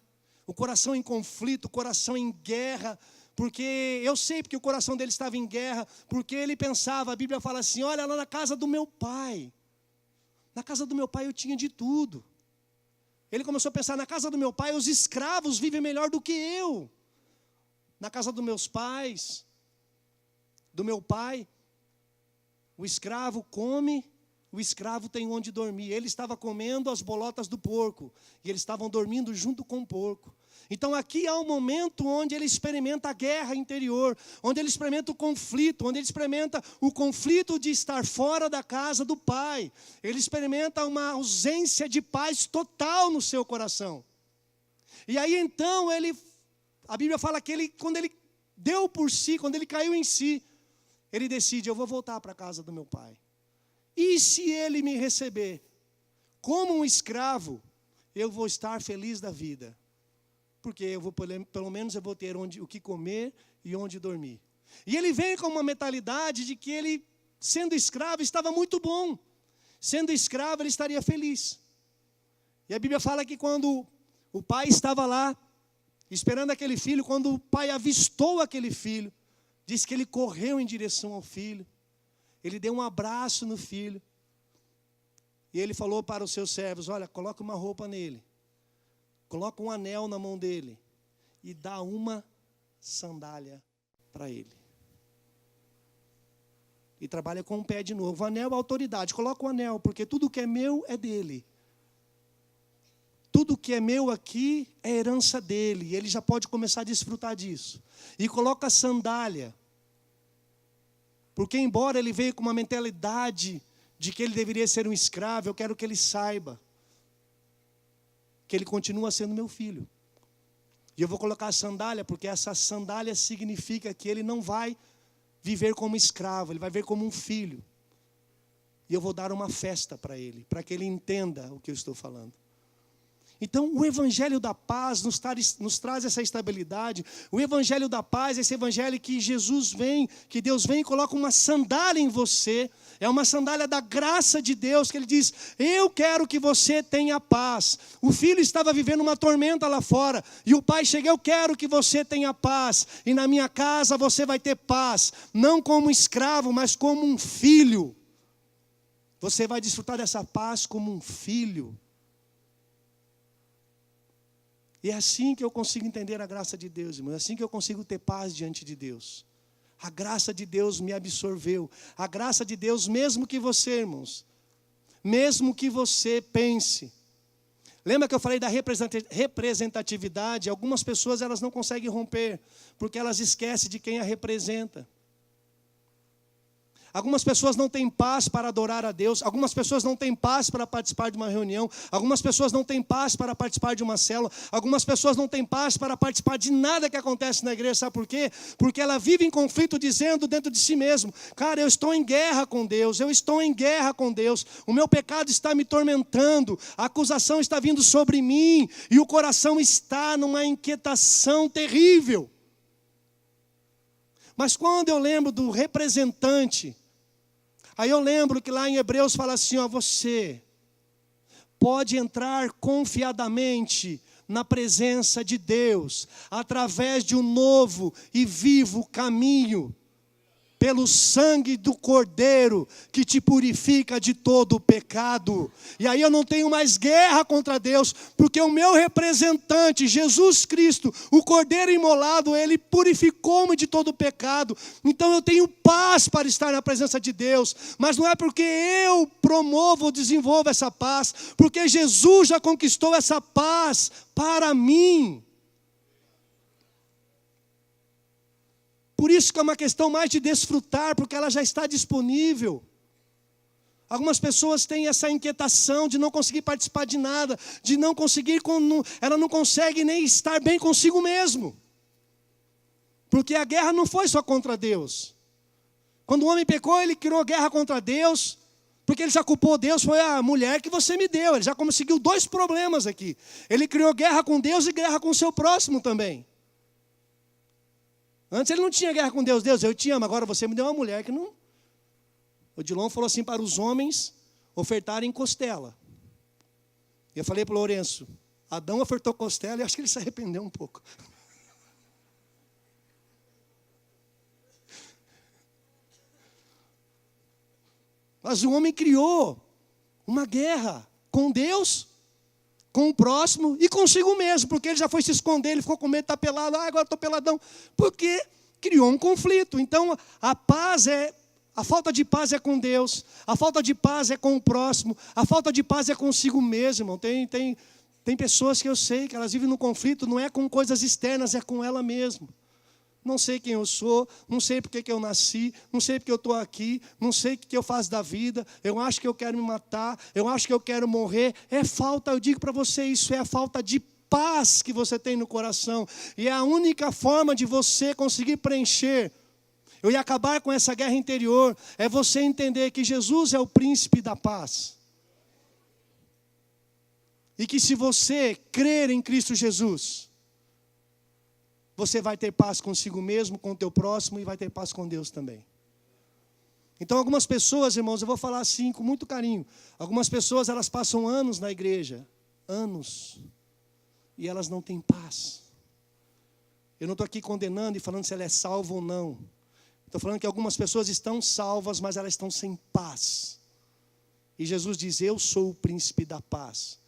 O coração em conflito, o coração em guerra. Porque eu sei porque o coração dele estava em guerra. Porque ele pensava, a Bíblia fala assim, olha lá na casa do meu pai. Na casa do meu pai eu tinha de tudo. Ele começou a pensar, na casa do meu pai os escravos vivem melhor do que eu. Na casa dos meus pais, do meu pai, o escravo come, o escravo tem onde dormir. Ele estava comendo as bolotas do porco, e eles estavam dormindo junto com o porco. Então aqui há um momento onde ele experimenta a guerra interior, onde ele experimenta o conflito, onde ele experimenta o conflito de estar fora da casa do pai. Ele experimenta uma ausência de paz total no seu coração. E aí então a Bíblia fala que quando ele deu por si, quando ele caiu em si, ele decide, eu vou voltar para a casa do meu pai. E se ele me receber como um escravo, eu vou estar feliz da vida. Porque pelo menos eu vou ter o que comer e onde dormir. E ele vem com uma mentalidade de que ele, sendo escravo, estava muito bom. Sendo escravo, ele estaria feliz. E a Bíblia fala que quando o pai estava lá, esperando aquele filho, quando o pai avistou aquele filho, diz que ele correu em direção ao filho, ele deu um abraço no filho, e ele falou para os seus servos, olha, coloca uma roupa nele, coloca um anel na mão dele, e dá uma sandália para ele. E trabalha com o pé de novo, o anel é autoridade, coloca o anel, porque tudo que é meu é dele. Tudo que é meu aqui é herança dele, e ele já pode começar a desfrutar disso. E coloca a sandália, porque embora ele veio com uma mentalidade de que ele deveria ser um escravo, eu quero que ele saiba que ele continua sendo meu filho. E eu vou colocar a sandália, porque essa sandália significa que ele não vai viver como escravo, ele vai viver como um filho. E eu vou dar uma festa para ele, para que ele entenda o que eu estou falando. Então, o Evangelho da Paz nos traz essa estabilidade. O Evangelho da Paz, esse Evangelho que Jesus vem, que Deus vem e coloca uma sandália em você. É uma sandália da graça de Deus, que Ele diz, eu quero que você tenha paz. O filho estava vivendo uma tormenta lá fora, e o pai chega, eu quero que você tenha paz. E na minha casa você vai ter paz, não como escravo, mas como um filho. Você vai desfrutar dessa paz como um filho. E é assim que eu consigo entender a graça de Deus, irmão. É assim que eu consigo ter paz diante de Deus. A graça de Deus me absorveu. A graça de Deus, mesmo que você, irmãos, mesmo que você pense. Lembra que eu falei da representatividade? Algumas pessoas elas não conseguem romper, porque elas esquecem de quem a representa. Algumas pessoas não têm paz para adorar a Deus. Algumas pessoas não têm paz para participar de uma reunião. Algumas pessoas não têm paz para participar de uma célula. Algumas pessoas não têm paz para participar de nada que acontece na igreja. Sabe por quê? Porque ela vive em conflito dizendo dentro de si mesmo, cara, eu estou em guerra com Deus. Eu estou em guerra com Deus. O meu pecado está me tormentando. A acusação está vindo sobre mim. E o coração está numa inquietação terrível. Mas quando eu lembro do representante, aí eu lembro que lá em Hebreus fala assim, ó, você pode entrar confiadamente na presença de Deus, através de um novo e vivo caminho. pelo sangue do Cordeiro, que te purifica de todo o pecado. E aí eu não tenho mais guerra contra Deus, porque o meu representante, Jesus Cristo, o Cordeiro imolado, ele purificou-me de todo o pecado. Então eu tenho paz para estar na presença de Deus, mas não é porque eu promovo ou desenvolvo essa paz, porque Jesus já conquistou essa paz para mim. Por isso que é uma questão mais de desfrutar, porque ela já está disponível. Algumas pessoas têm essa inquietação de não conseguir participar de nada, de não conseguir, ela não consegue nem estar bem consigo mesmo. Porque a guerra não foi só contra Deus. Quando o homem pecou, ele criou guerra contra Deus, porque ele já culpou Deus, foi a mulher que você me deu. Ele já conseguiu 2 problemas aqui. Ele criou guerra com Deus e guerra com o seu próximo também. Antes ele não tinha guerra com Deus. Deus, eu te amo, agora você me deu uma mulher que não... O Dilon falou assim para os homens ofertarem costela. E eu falei para o Lourenço, Adão ofertou costela e acho que ele se arrependeu um pouco. Mas o homem criou uma guerra com Deus, com o próximo e consigo mesmo, porque ele já foi se esconder, ele ficou com medo de estar pelado, agora estou peladão, porque criou um conflito. Então a falta de paz é com Deus, a falta de paz é com o próximo, a falta de paz é consigo mesmo, irmão. Tem pessoas que eu sei que elas vivem no conflito, não é com coisas externas, é com ela mesma. Não sei quem eu sou, não sei porque que eu nasci, não sei porque eu estou aqui, não sei o que eu faço da vida, eu acho que eu quero me matar, eu acho que eu quero morrer. É falta, eu digo para você, isso é a falta de paz que você tem no coração. E é a única forma de você conseguir preencher e acabar com essa guerra interior, é você entender que Jesus é o príncipe da paz. E que se você crer em Cristo Jesus, você vai ter paz consigo mesmo, com o teu próximo e vai ter paz com Deus também. Então algumas pessoas, irmãos, eu vou falar assim com muito carinho. Algumas pessoas, elas passam anos na igreja, anos, e elas não têm paz. Eu não estou aqui condenando e falando se ela é salva ou não. Estou falando que algumas pessoas estão salvas, mas elas estão sem paz. E Jesus diz, eu sou o príncipe da paz.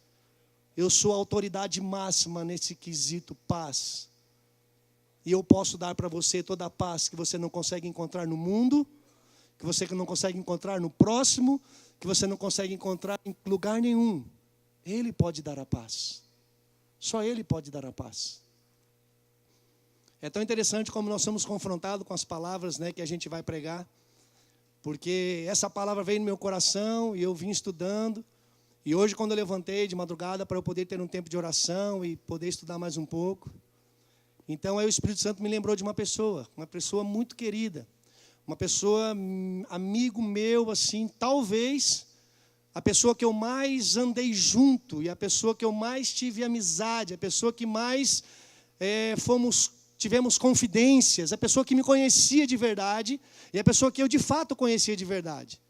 Eu sou a autoridade máxima nesse quesito paz. E eu posso dar para você toda a paz que você não consegue encontrar no mundo, que você não consegue encontrar no próximo, que você não consegue encontrar em lugar nenhum. Ele pode dar a paz. Só Ele pode dar a paz. É tão interessante como nós somos confrontados com as palavras, né, que a gente vai pregar, porque essa palavra veio no meu coração e eu vim estudando. E hoje, quando eu levantei de madrugada para eu poder ter um tempo de oração e poder estudar mais um pouco, então aí o Espírito Santo me lembrou de uma pessoa muito querida, uma pessoa, amigo meu, assim, talvez a pessoa que eu mais andei junto, e a pessoa que eu mais tive amizade, a pessoa que mais tivemos confidências, a pessoa que me conhecia de verdade, e a pessoa que eu de fato conhecia de verdade.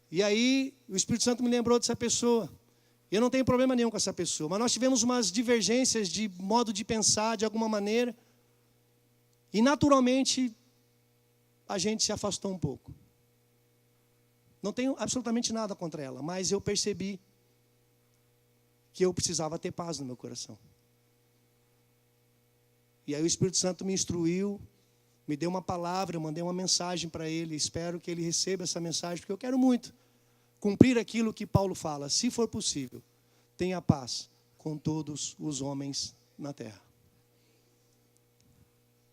E aí o Espírito Santo me lembrou dessa pessoa. Eu não tenho problema nenhum com essa pessoa, mas nós tivemos umas divergências de modo de pensar, de alguma maneira, e naturalmente a gente se afastou um pouco. Não tenho absolutamente nada contra ela, mas eu percebi que eu precisava ter paz no meu coração. E aí o Espírito Santo me instruiu, me deu uma palavra, eu mandei uma mensagem para ele, espero que ele receba essa mensagem, porque eu quero muito cumprir aquilo que Paulo fala, se for possível, tenha paz com todos os homens na terra.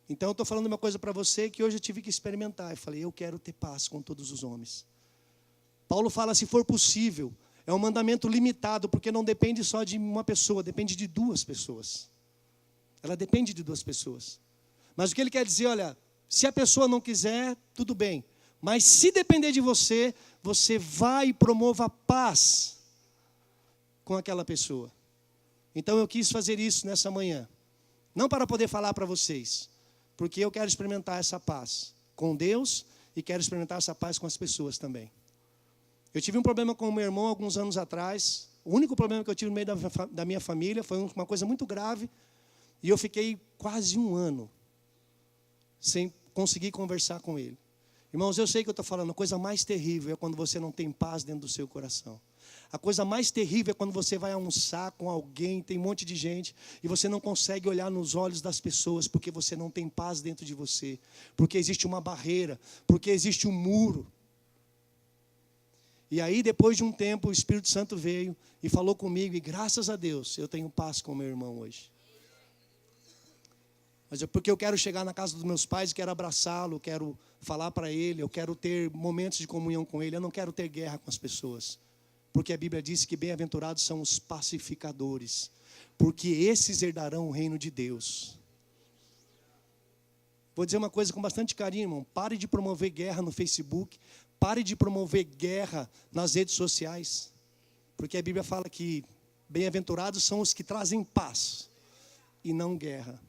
Então eu estou falando uma coisa para você que hoje eu tive que experimentar. Eu falei, eu quero ter paz com todos os homens. Paulo fala, se for possível, é um mandamento limitado, porque não depende só de uma pessoa, depende de 2 pessoas. Ela depende de 2 pessoas. Mas o que ele quer dizer, olha, se a pessoa não quiser, tudo bem. Mas se depender de você, você vai e promova a paz com aquela pessoa. Então eu quis fazer isso nessa manhã. Não para poder falar para vocês, porque eu quero experimentar essa paz com Deus e quero experimentar essa paz com as pessoas também. Eu tive um problema com o meu irmão alguns anos atrás. O único problema que eu tive no meio da minha família foi uma coisa muito grave. E eu fiquei quase um ano sem conseguir conversar com ele. Irmãos, eu sei que eu estou falando, a coisa mais terrível é quando você não tem paz dentro do seu coração. A coisa mais terrível é quando você vai almoçar com alguém, tem um monte de gente, e você não consegue olhar nos olhos das pessoas, porque você não tem paz dentro de você, porque existe uma barreira, porque existe um muro. E aí, depois de um tempo, o Espírito Santo veio e falou comigo, e graças a Deus, eu tenho paz com meu irmão hoje. Mas é porque eu quero chegar na casa dos meus pais, quero abraçá-lo, quero falar para ele, eu quero ter momentos de comunhão com ele, eu não quero ter guerra com as pessoas. Porque a Bíblia diz que bem-aventurados são os pacificadores, porque esses herdarão o reino de Deus. Vou dizer uma coisa com bastante carinho, irmão. Pare de promover guerra no Facebook, pare de promover guerra nas redes sociais, porque a Bíblia fala que bem-aventurados são os que trazem paz e não guerra.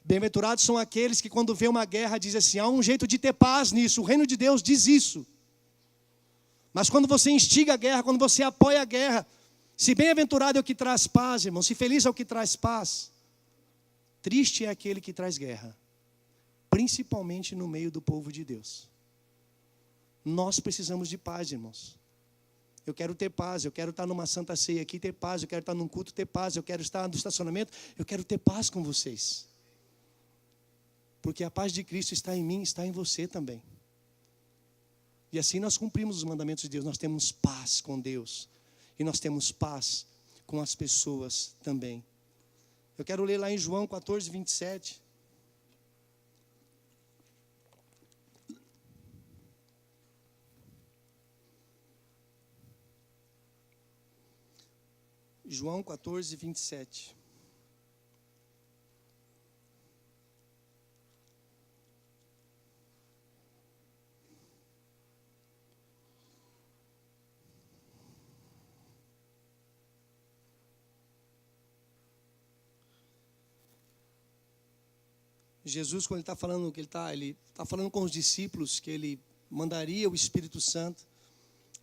Bem-aventurados são aqueles que quando vê uma guerra dizem assim, há um jeito de ter paz nisso, o reino de Deus diz isso. Mas quando você instiga a guerra, quando você apoia a guerra, se bem-aventurado é o que traz paz, irmão, se feliz é o que traz paz, triste é aquele que traz guerra, principalmente no meio do povo de Deus. Nós precisamos de paz, irmãos. Eu quero ter paz, eu quero estar numa santa ceia aqui, ter paz, eu quero estar num culto, ter paz, eu quero estar no estacionamento, eu quero ter paz com vocês. Porque a paz de Cristo está em mim, está em você também. E assim nós cumprimos os mandamentos de Deus, nós temos paz com Deus. E nós temos paz com as pessoas também. Eu quero ler lá em João 14, 27. João 14, 27. Jesus, quando ele está falando que ele está falando com os discípulos que ele mandaria o Espírito Santo.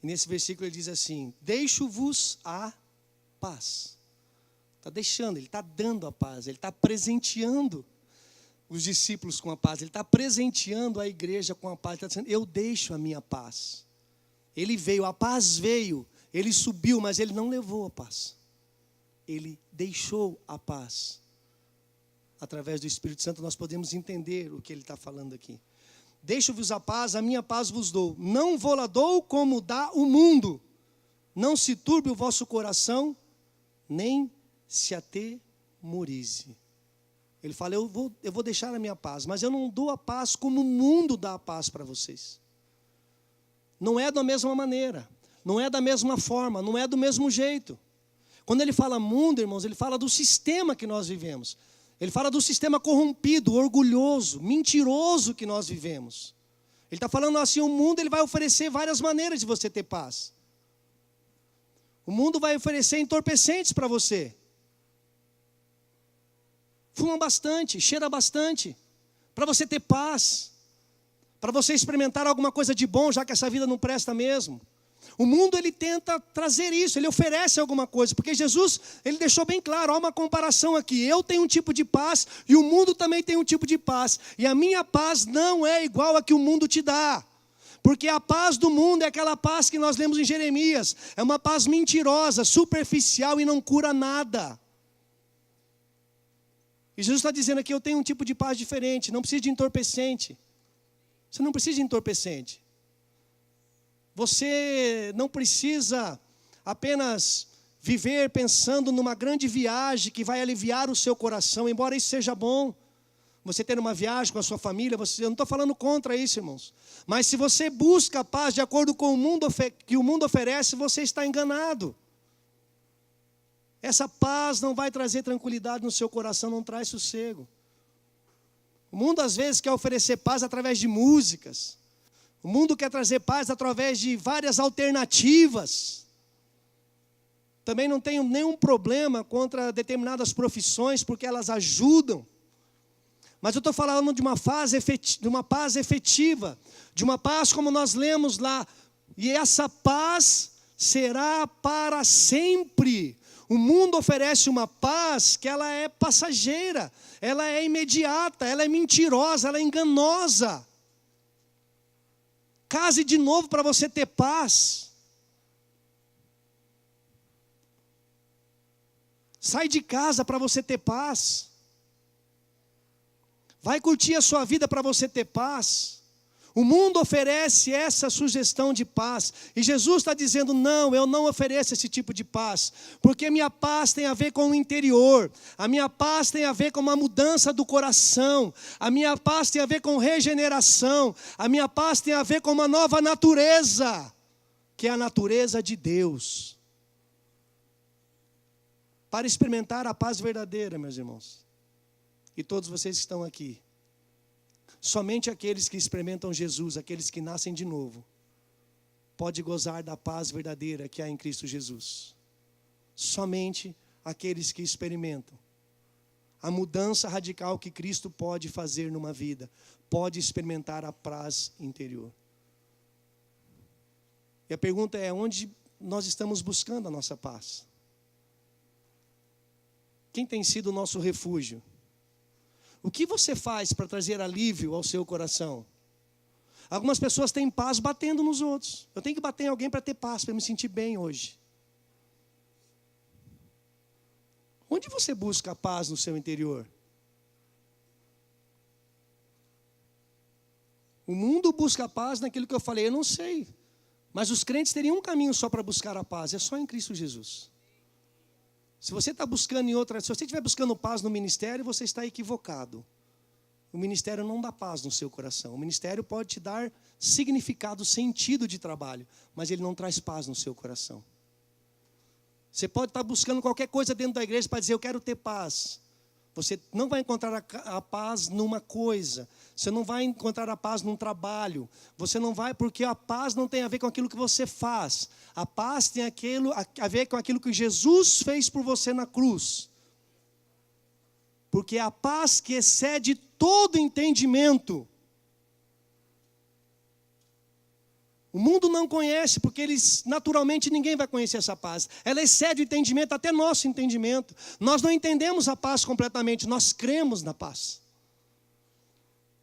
E nesse versículo ele diz assim: deixo-vos a paz. Está deixando, ele está dando a paz, ele está presenteando os discípulos com a paz, ele está presenteando a igreja com a paz. Ele está dizendo: eu deixo a minha paz. Ele veio, a paz veio, ele subiu, mas ele não levou a paz. Ele deixou a paz. Através do Espírito Santo nós podemos entender o que ele está falando aqui. Deixo-vos a minha paz vos dou. Não vou-la dou como dá o mundo. Não se turbe o vosso coração, nem se atemorize. Ele fala, eu vou deixar a minha paz, mas eu não dou a paz como o mundo dá a paz para vocês. Não é da mesma maneira, não é da mesma forma, não é do mesmo jeito. Quando ele fala mundo, irmãos, ele fala do sistema que nós vivemos. Ele fala do sistema corrompido, orgulhoso, mentiroso que nós vivemos. Ele está falando assim, o mundo ele vai oferecer várias maneiras de você ter paz. O mundo vai oferecer entorpecentes para você. Fuma bastante, cheira bastante, para você ter paz. Para você experimentar alguma coisa de bom, já que essa vida não presta mesmo. O mundo ele tenta trazer isso, ele oferece alguma coisa, porque Jesus ele deixou bem claro, há uma comparação aqui, eu tenho um tipo de paz e o mundo também tem um tipo de paz, e a minha paz não é igual a que o mundo te dá, porque a paz do mundo é aquela paz que nós lemos em Jeremias, é uma paz mentirosa, superficial e não cura nada. E Jesus está dizendo aqui, eu tenho um tipo de paz diferente, não precisa de entorpecente, você não precisa de entorpecente. Você não precisa apenas viver pensando numa grande viagem que vai aliviar o seu coração, embora isso seja bom. Você ter uma viagem com a sua família, eu não estou falando contra isso, irmãos. Mas se você busca a paz de acordo com o mundo que o mundo oferece, você está enganado. Essa paz não vai trazer tranquilidade no seu coração, não traz sossego. O mundo às vezes quer oferecer paz através de músicas. O mundo quer trazer paz através de várias alternativas. Também não tenho nenhum problema contra determinadas profissões, porque elas ajudam. Mas eu estou falando de uma paz efetiva, de uma paz como nós lemos lá. E essa paz será para sempre. O mundo oferece uma paz que ela é passageira, ela é imediata, ela é mentirosa, ela é enganosa. case de novo para você ter paz. Sai de casa para você ter paz. Vai curtir a sua vida para você ter paz. O mundo oferece essa sugestão de paz. E Jesus está dizendo, não, eu não ofereço esse tipo de paz. Porque minha paz tem a ver com o interior. A minha paz tem a ver com uma mudança do coração. A minha paz tem a ver com regeneração. A minha paz tem a ver com uma nova natureza, que é a natureza de Deus. Para experimentar a paz verdadeira, meus irmãos, e todos vocês que estão aqui, somente aqueles que experimentam Jesus, aqueles que nascem de novo, pode gozar da paz verdadeira que há em Cristo Jesus. Somente aqueles que experimentam a mudança radical que Cristo pode fazer numa vida, pode experimentar a paz interior. E a pergunta é, onde nós estamos buscando a nossa paz? Quem tem sido o nosso refúgio? O que você faz para trazer alívio ao seu coração? Algumas pessoas têm paz batendo nos outros. Eu tenho que bater em alguém para ter paz, para me sentir bem hoje. Onde você busca a paz no seu interior? O mundo busca a paz naquilo que eu falei, eu não sei. Mas os crentes teriam um caminho só para buscar a paz, é só em Cristo Jesus. Se você está buscando em outra, se você estiver buscando paz no ministério, você está equivocado. O ministério não dá paz no seu coração. O ministério pode te dar significado, sentido de trabalho, mas ele não traz paz no seu coração. Você pode estar buscando qualquer coisa dentro da igreja para dizer, eu quero ter paz. Você não vai encontrar a paz numa coisa. Você não vai encontrar a paz num trabalho. Você não vai, porque a paz não tem a ver com aquilo que você faz. A paz tem a ver com aquilo que Jesus fez por você na cruz. Porque é a paz que excede todo entendimento. O mundo não conhece, porque naturalmente ninguém vai conhecer essa paz. Ela excede o entendimento, até nosso entendimento. Nós não entendemos a paz completamente, nós cremos na paz.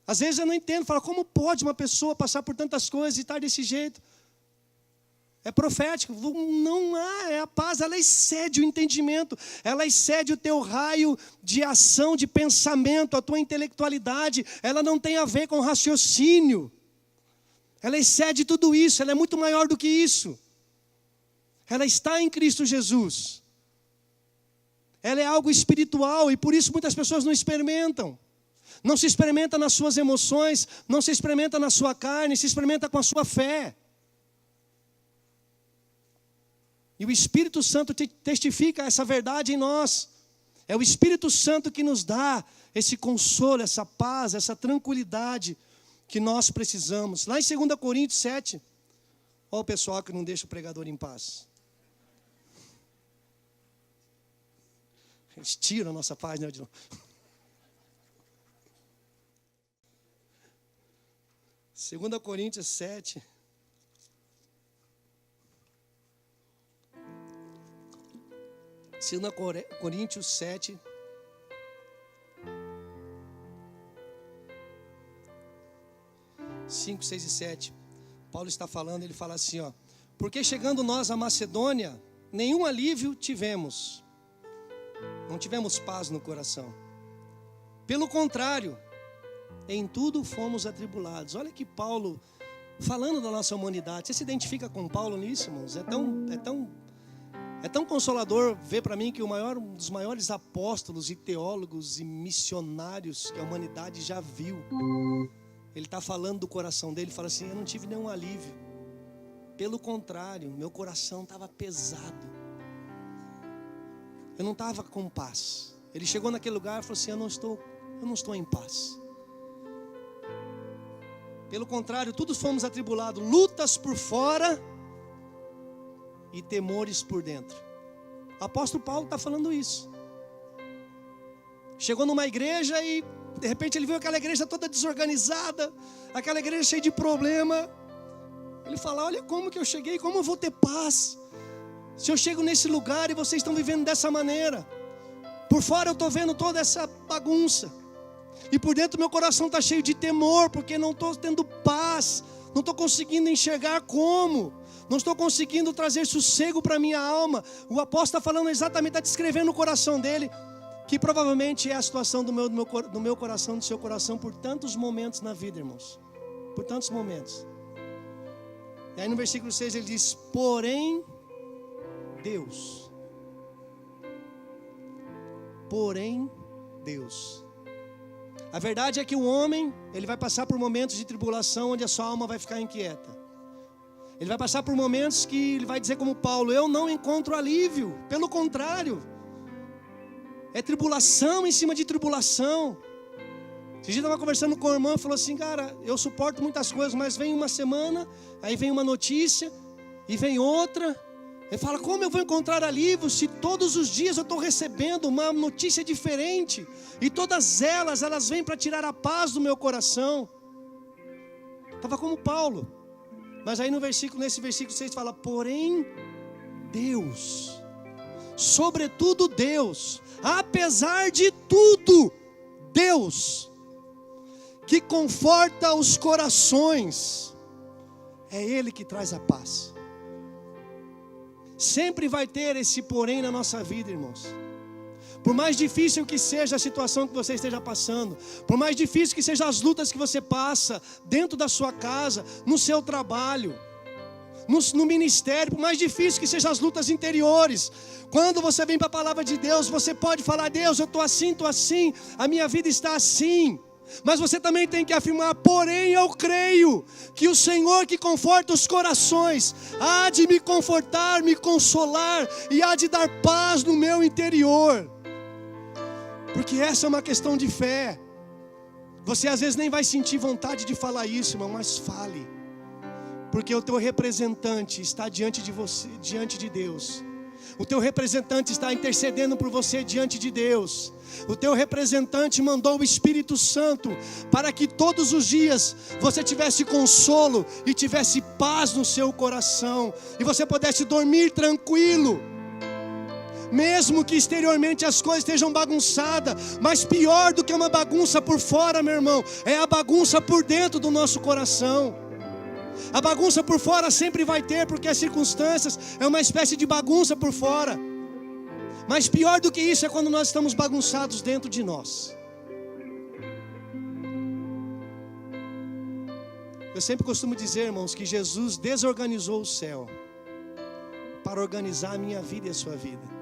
Às vezes eu não entendo, falo, como pode uma pessoa passar por tantas coisas e estar desse jeito? É profético, não há, é a paz, ela excede o entendimento, ela excede o teu raio de ação, de pensamento, a tua intelectualidade, ela não tem a ver com raciocínio. Ela excede tudo isso, ela é muito maior do que isso. Ela está em Cristo Jesus. Ela é algo espiritual e por isso muitas pessoas não experimentam. Não se experimenta nas suas emoções, não se experimenta na sua carne, se experimenta com a sua fé. E o Espírito Santo testifica essa verdade em nós. É o Espírito Santo que nos dá esse consolo, essa paz, essa tranquilidade que nós precisamos. Lá em 2 Coríntios 7, olha o pessoal que não deixa o pregador em paz. Eles tiram a nossa paz, né? 2 Coríntios 7. Coríntios 7. 5, 6 e 7. Paulo está falando, ele fala assim, ó. Porque chegando nós à Macedônia, nenhum alívio tivemos. Não tivemos paz no coração. Pelo contrário, em tudo fomos atribulados. Olha que Paulo, falando da nossa humanidade, você se identifica com Paulo nisso, irmãos? É tão consolador ver para mim que um dos maiores apóstolos e teólogos e missionários que a humanidade já viu, ele está falando do coração dele, fala assim, eu não tive nenhum alívio. Pelo contrário, meu coração estava pesado. Eu não estava com paz. Ele chegou naquele lugar e falou assim, eu não estou em paz. Pelo contrário, todos fomos atribulados, lutas por fora e temores por dentro. O apóstolo Paulo está falando isso. Chegou numa igreja e de repente ele viu aquela igreja toda desorganizada, aquela igreja cheia de problema. Ele fala, olha como que eu cheguei, como eu vou ter paz se eu chego nesse lugar e vocês estão vivendo dessa maneira. Por fora eu estou vendo toda essa bagunça, e por dentro meu coração está cheio de temor, porque não estou tendo paz, Não estou conseguindo enxergar como. Não estou conseguindo trazer sossego para a minha alma. O apóstolo está falando exatamente, está descrevendo o coração dele, que provavelmente é a situação do meu coração, do seu coração, por tantos momentos na vida, irmãos. Por tantos momentos. E aí no versículo 6 ele diz: porém Deus. Porém Deus. A verdade é que o homem, ele vai passar por momentos de tribulação, onde a sua alma vai ficar inquieta. Ele vai passar por momentos que ele vai dizer como Paulo: eu não encontro alívio. Pelo contrário, é tribulação em cima de tribulação. Esse dia eu estava conversando com o irmão e falou assim: cara, eu suporto muitas coisas, mas vem uma semana, aí vem uma notícia, e vem outra. Ele fala: como eu vou encontrar alívio se todos os dias eu estou recebendo uma notícia diferente, e todas elas vêm para tirar a paz do meu coração. Estava como Paulo. Mas aí nesse versículo 6 fala: porém Deus, sobretudo Deus, apesar de tudo, Deus, que conforta os corações, é Ele que traz a paz. Sempre vai ter esse porém na nossa vida, irmãos. Por mais difícil que seja a situação que você esteja passando, por mais difícil que sejam as lutas que você passa dentro da sua casa, no seu trabalho, no ministério, por mais difícil que sejam as lutas interiores, quando você vem para a palavra de Deus, você pode falar: Deus, eu estou assim, a minha vida está assim. Mas você também tem que afirmar: porém eu creio que o Senhor que conforta os corações há de me confortar, me consolar e há de dar paz no meu interior. Porque essa é uma questão de fé. Você às vezes nem vai sentir vontade de falar isso, irmão, mas fale. Porque o teu representante está diante de você, diante de Deus. O teu representante está intercedendo por você diante de Deus. O teu representante mandou o Espírito Santo para que todos os dias você tivesse consolo e tivesse paz no seu coração, e você pudesse dormir tranquilo. Mesmo que exteriormente as coisas estejam bagunçadas, mas pior do que uma bagunça por fora, meu irmão, é a bagunça por dentro do nosso coração. A bagunça por fora sempre vai ter, porque as circunstâncias é uma espécie de bagunça por fora. Mas pior do que isso é quando nós estamos bagunçados dentro de nós. Eu sempre costumo dizer, irmãos, que Jesus desorganizou o céu para organizar a minha vida e a sua vida.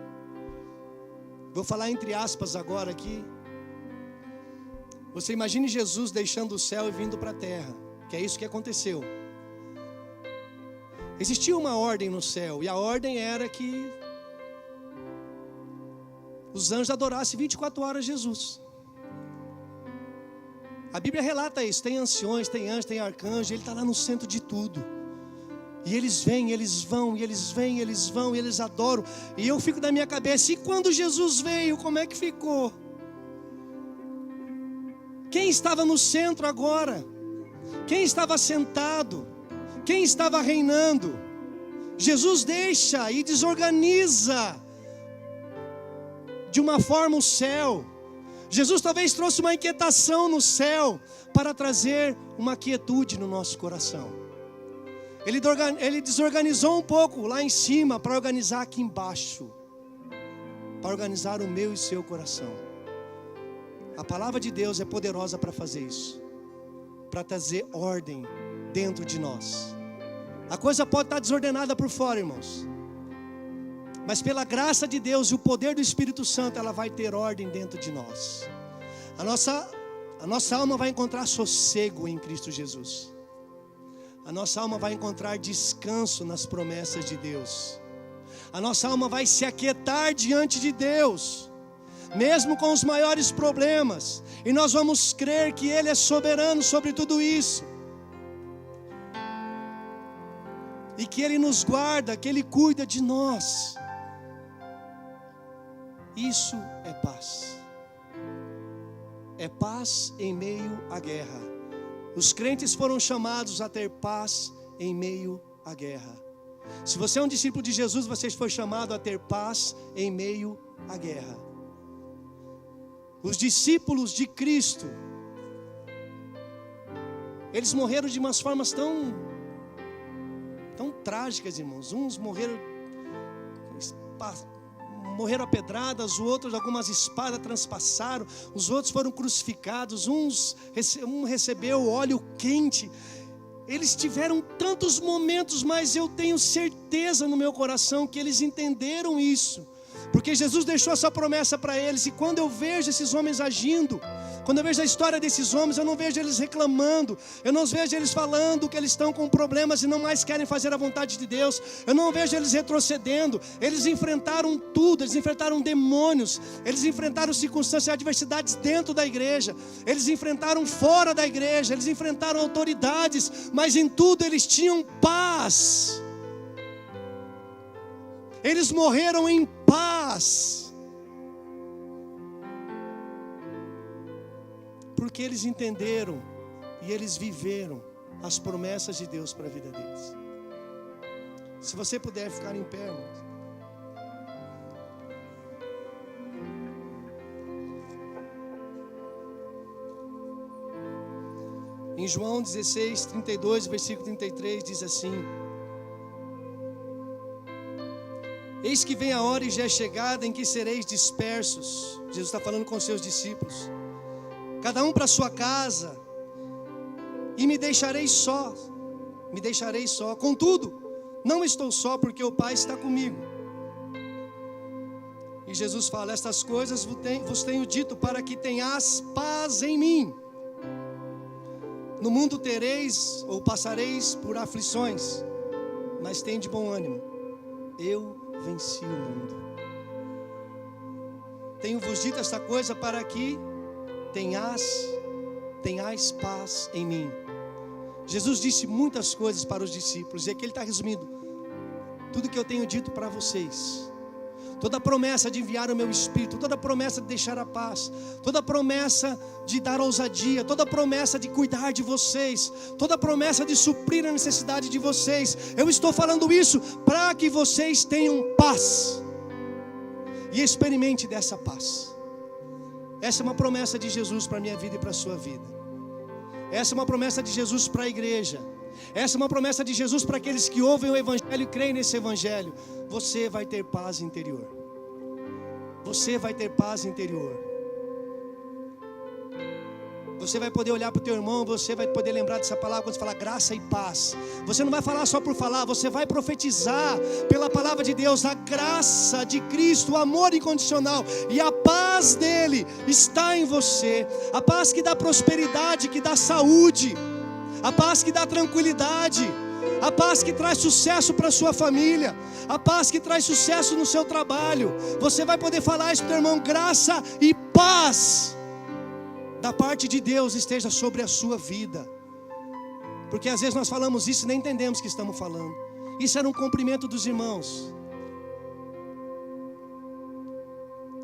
Vou falar entre aspas agora aqui. Você imagine Jesus deixando o céu e vindo para a terra, que é isso que aconteceu. Existia uma ordem no céu, e a ordem era que os anjos adorassem 24 horas Jesus. A Bíblia relata isso, tem anciões, tem anjos, tem arcanjo, ele está lá no centro de tudo. E eles vêm, eles vão, e eles vêm, eles vão, e eles adoram. E eu fico na minha cabeça: e quando Jesus veio, como é que ficou? Quem estava no centro agora? Quem estava sentado? Quem estava reinando? Jesus deixa e desorganiza de uma forma o céu. Jesus talvez trouxe uma inquietação no céu para trazer uma quietude no nosso coração. Ele desorganizou um pouco lá em cima para organizar aqui embaixo, para organizar o meu e seu coração. A palavra de Deus é poderosa para fazer isso, para trazer ordem dentro de nós. A coisa pode estar desordenada por fora, irmãos, mas pela graça de Deus e o poder do Espírito Santo, ela vai ter ordem dentro de nós. A nossa alma vai encontrar sossego em Cristo Jesus. A nossa alma vai encontrar descanso nas promessas de Deus. A nossa alma vai se aquietar diante de Deus, mesmo com os maiores problemas, e nós vamos crer que Ele é soberano sobre tudo isso, e que Ele nos guarda, que Ele cuida de nós. Isso é paz. É paz em meio à guerra. Os crentes foram chamados a ter paz em meio à guerra. Se você é um discípulo de Jesus, você foi chamado a ter paz em meio à guerra. Os discípulos de Cristo Eles morreram de umas formas tão trágicas, irmãos. Uns morreram a pedradas, os outros algumas espadas transpassaram, os outros foram crucificados, um recebeu óleo quente. Eles tiveram tantos momentos, mas eu tenho certeza no meu coração que eles entenderam isso, porque Jesus deixou essa promessa para eles. E quando eu vejo esses homens agindo, quando eu vejo a história desses homens, eu não vejo eles reclamando, eu não vejo eles falando que eles estão com problemas e não mais querem fazer a vontade de Deus, eu não vejo eles retrocedendo. Eles enfrentaram tudo, eles enfrentaram demônios, eles enfrentaram circunstâncias e adversidades dentro da igreja, eles enfrentaram fora da igreja, eles enfrentaram autoridades, mas em tudo eles tinham paz. Eles morreram em paz, porque eles entenderam e eles viveram as promessas de Deus para a vida deles. Se você puder ficar em pé, irmãos. Em João 16, 32, versículo 33, diz assim: eis que vem a hora e já é chegada em que sereis dispersos. Jesus está falando com os seus discípulos. Cada um para sua casa, e me deixarei só. Contudo, não estou só, porque o Pai está comigo. E Jesus fala: estas coisas vos tenho dito para que tenhas paz em mim. No mundo tereis ou passareis por aflições, mas tende bom ânimo, eu venci o mundo. Tenho-vos dito esta coisa para que tenhais paz em mim. Jesus disse muitas coisas para os discípulos, e aqui ele está resumindo tudo que eu tenho dito para vocês. Toda a promessa de enviar o meu Espírito, toda a promessa de deixar a paz, toda a promessa de dar ousadia, toda a promessa de cuidar de vocês, toda a promessa de suprir a necessidade de vocês. Eu estou falando isso para que vocês tenham paz e experimente dessa paz. Essa é uma promessa de Jesus para a minha vida e para a sua vida. Essa é uma promessa de Jesus para a igreja. Essa é uma promessa de Jesus para aqueles que ouvem o Evangelho e creem nesse Evangelho. Você vai ter paz interior. Você vai ter paz interior. Você vai poder olhar para o teu irmão, você vai poder lembrar dessa palavra quando você falar graça e paz. Você não vai falar só por falar, você vai profetizar pela palavra de Deus. A graça de Cristo, o amor incondicional e a paz dele está em você. A paz que dá prosperidade, que dá saúde, a paz que dá tranquilidade, a paz que traz sucesso para a sua família, a paz que traz sucesso no seu trabalho. Você vai poder falar isso para o teu irmão: graça e paz da parte de Deus esteja sobre a sua vida. Porque às vezes nós falamos isso e nem entendemos o que estamos falando. Isso era um cumprimento dos irmãos.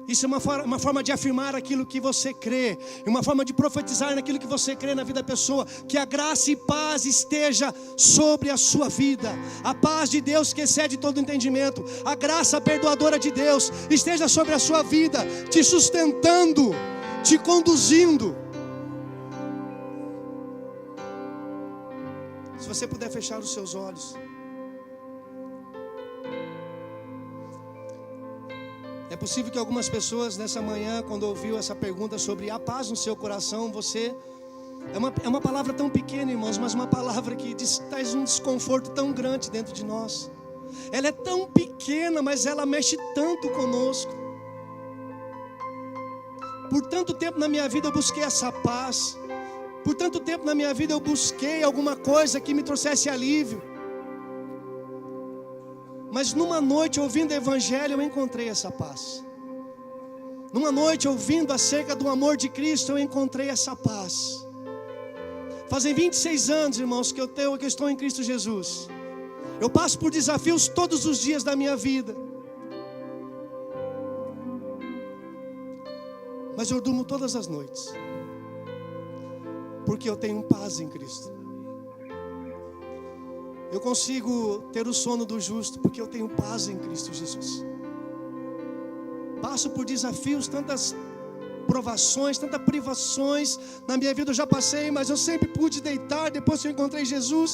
Isso é uma forma de afirmar aquilo que você crê, uma forma de profetizar naquilo que você crê na vida da pessoa. Que a graça e paz esteja sobre a sua vida. A paz de Deus que excede todo entendimento, a graça perdoadora de Deus esteja sobre a sua vida, te sustentando, te conduzindo. Se você puder fechar os seus olhos. É possível que algumas pessoas nessa manhã, quando ouviu essa pergunta sobre a paz no seu coração, é uma palavra tão pequena, irmãos, mas uma palavra que traz um desconforto tão grande dentro de nós. Ela é tão pequena, mas ela mexe tanto conosco. Por tanto tempo na minha vida eu busquei essa paz. Por tanto tempo na minha vida eu busquei alguma coisa que me trouxesse alívio. Mas numa noite, ouvindo o Evangelho, eu encontrei essa paz. Numa noite, ouvindo acerca do amor de Cristo, eu encontrei essa paz. Fazem 26 anos, irmãos, que eu estou em Cristo Jesus. Eu passo por desafios todos os dias da minha vida. Mas eu durmo todas as noites, porque eu tenho paz em Cristo. Eu consigo ter o sono do justo, porque eu tenho paz em Cristo Jesus. Passo por desafios, tantas provações, tantas privações na minha vida eu já passei, mas eu sempre pude deitar depois que eu encontrei Jesus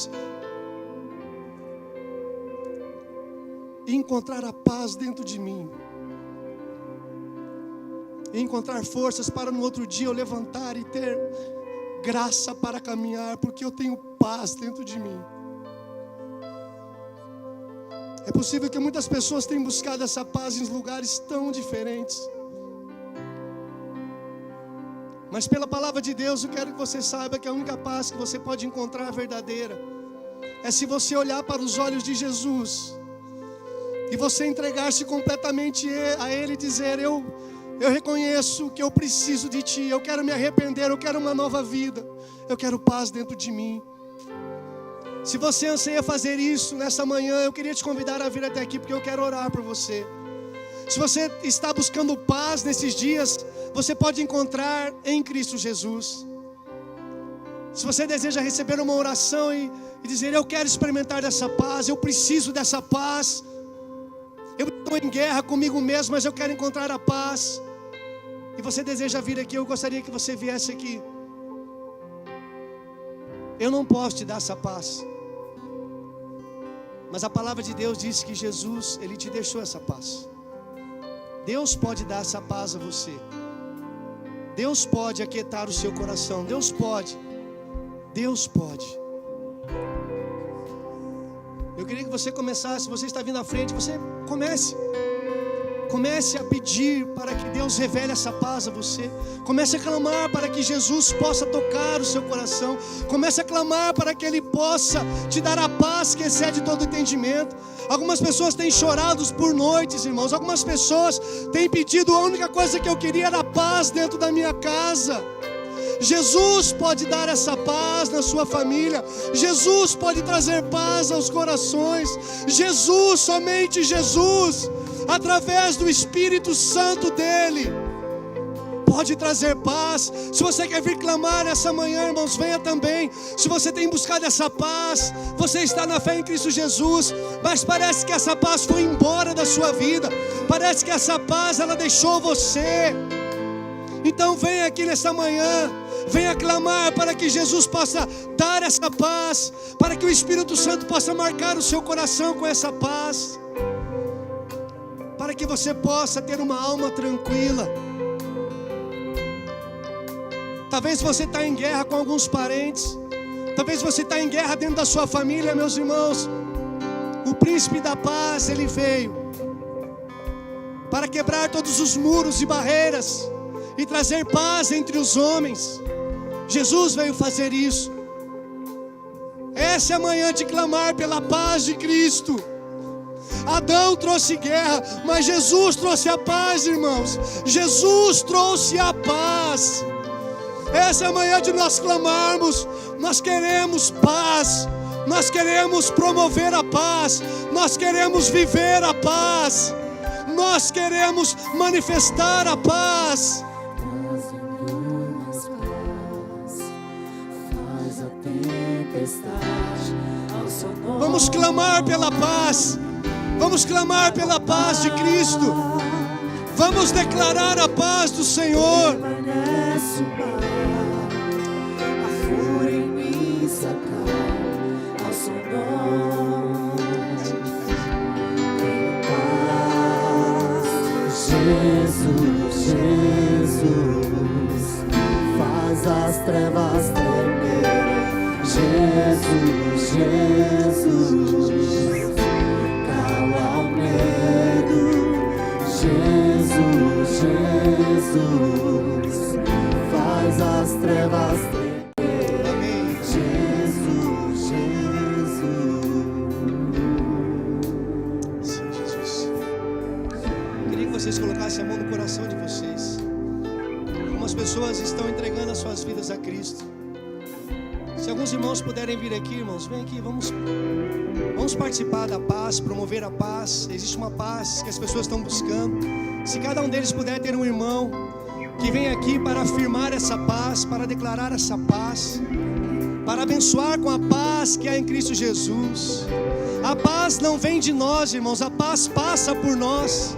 e encontrar a paz dentro de mim, e encontrar forças para no outro dia eu levantar e ter graça para caminhar, porque eu tenho paz dentro de mim. É possível que muitas pessoas tenham buscado essa paz em lugares tão diferentes, mas pela palavra de Deus eu quero que você saiba que a única paz que você pode encontrar verdadeira é se você olhar para os olhos de Jesus e você entregar-se completamente a Ele e dizer: eu reconheço que eu preciso de Ti, eu quero me arrepender, eu quero uma nova vida, eu quero paz dentro de mim. Se você anseia fazer isso nessa manhã, eu queria te convidar a vir até aqui, porque eu quero orar por você. Se você está buscando paz nesses dias, você pode encontrar em Cristo Jesus. Se você deseja receber uma oração e dizer: eu quero experimentar dessa paz, eu preciso dessa paz, eu estou em guerra comigo mesmo, mas eu quero encontrar a paz, e você deseja vir aqui, eu gostaria que você viesse aqui. Eu não posso te dar essa paz, mas a palavra de Deus diz que Jesus, Ele te deixou essa paz. Deus pode dar essa paz a você. Deus pode aquietar o seu coração. Deus pode. Deus pode. Eu queria que você começasse, se você está vindo à frente, você comece a pedir para que Deus revele essa paz a você. Comece a clamar para que Jesus possa tocar o seu coração. Comece a clamar para que Ele possa te dar a paz que excede todo entendimento. Algumas pessoas têm chorado por noites, irmãos. Algumas pessoas têm pedido: a única coisa que eu queria era paz dentro da minha casa. Jesus pode dar essa paz na sua família. Jesus pode trazer paz aos corações. Jesus, somente Jesus, através do Espírito Santo dEle, pode trazer paz. Se você quer vir clamar essa manhã, irmãos, venha também. Se você tem buscado essa paz, você está na fé em Cristo Jesus, mas parece que essa paz foi embora da sua vida, parece que essa paz, ela deixou você. Então venha aqui nessa manhã, venha clamar para que Jesus possa dar essa paz, para que o Espírito Santo possa marcar o seu coração com essa paz, para que você possa ter uma alma tranquila. Talvez você está em guerra com alguns parentes, talvez você está em guerra dentro da sua família, meus irmãos. O príncipe da paz, ele veio para quebrar todos os muros e barreiras e trazer paz entre os homens. Jesus veio fazer isso. Essa é a manhã de clamar pela paz de Cristo. Adão trouxe guerra, mas Jesus trouxe a paz, irmãos. Jesus trouxe a paz. Essa é a manhã de nós clamarmos. Nós queremos paz, nós queremos promover a paz, nós queremos viver a paz, nós queremos manifestar a paz. Vamos clamar pela paz. Vamos clamar pela paz de Cristo. Vamos declarar a paz do Senhor. A fúria em mim sacar ao seu nome. Tenho paz. Jesus, Jesus, faz as trevas tremerem. Jesus, Jesus, cala o medo. Jesus, Jesus, faz as trevas tremerem. Amém. Jesus, Jesus. Sim, Jesus. Eu queria que vocês colocassem a mão no coração de vocês. Algumas pessoas estão entregando as suas vidas a Cristo. Se alguns irmãos puderem vir aqui, irmãos, vem aqui, vamos participar da paz, promover a paz. Existe uma paz que as pessoas estão buscando. Se cada um deles puder ter um irmão que vem aqui para afirmar essa paz, para declarar essa paz, para abençoar com a paz que há em Cristo Jesus. A paz não vem de nós, irmãos, a paz passa por nós.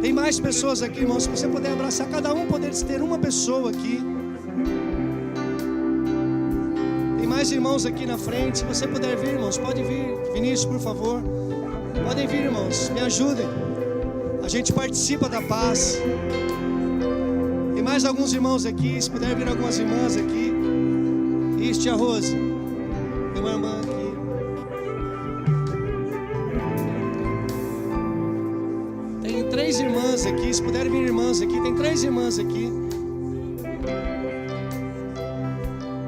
Tem mais pessoas aqui, irmãos. Se você puder abraçar, cada um poder ter uma pessoa aqui. Tem mais irmãos aqui na frente. Se você puder vir, irmãos, pode vir. Vinícius, por favor. Podem vir, irmãos. Me ajudem. A gente participa da paz. Tem mais alguns irmãos aqui. Se puder vir algumas irmãs aqui. Isso, tia Rose. Tem uma irmã aqui. Tem 3 irmãs aqui. Se puderem vir irmãs aqui. Tem 3 irmãs aqui.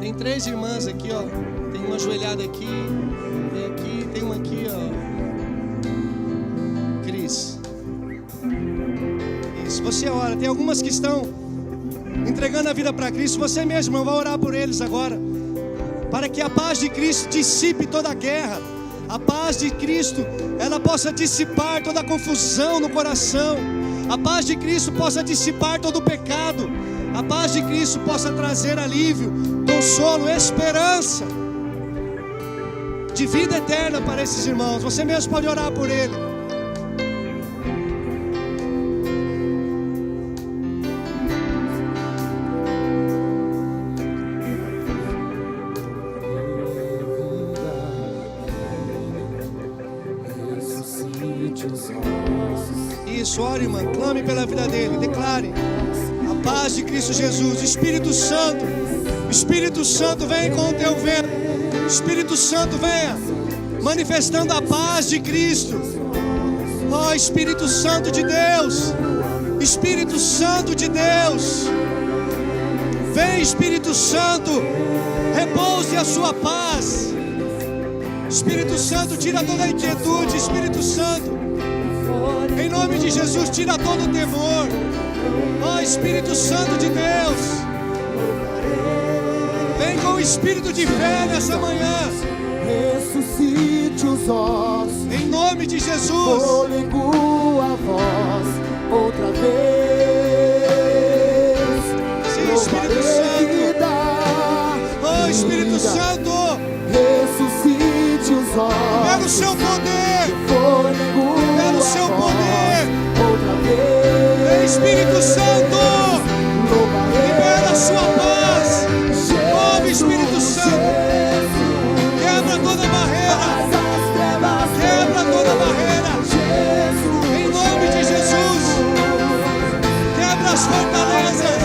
Tem 3 irmãs aqui, ó. Tem uma ajoelhada aqui. Tem aqui. Tem uma aqui, ó. Cris. Isso. Você ora. Tem algumas que estão entregando a vida para Cristo. Você mesmo, irmão, vai orar por eles agora. Para que a paz de Cristo dissipe toda a guerra. A paz de Cristo, ela possa dissipar toda a confusão no coração. A paz de Cristo possa dissipar todo o pecado. A paz de Cristo possa trazer alívio, consolo, esperança de vida eterna para esses irmãos. Você mesmo pode orar por ele. Isso, ore, irmã, clame pela vida dele, declare a paz de Cristo Jesus. Espírito Santo, vem com o teu vento. Espírito Santo, venha manifestando a paz de Cristo. Ó, Espírito Santo de Deus, Espírito Santo de Deus, vem, Espírito Santo, repouse a sua paz. Espírito Santo, tira toda a inquietude. Espírito Santo, em nome de Jesus, tira todo o temor. Ó, Espírito Santo de Deus, vem com o espírito de fé nessa manhã. Ressuscite os ossos, em nome de Jesus. fôlego a voz outra vez. Sim, Espírito Santo. Ó, Espírito Santo, ressuscite os ossos, pelo seu poder, fôlego pelo seu poder. outra vez. Vem, Espírito Santo, libera a sua paz. Move, Espírito Santo, quebra toda barreira, quebra toda barreira, em nome de Jesus. Quebra as fortalezas,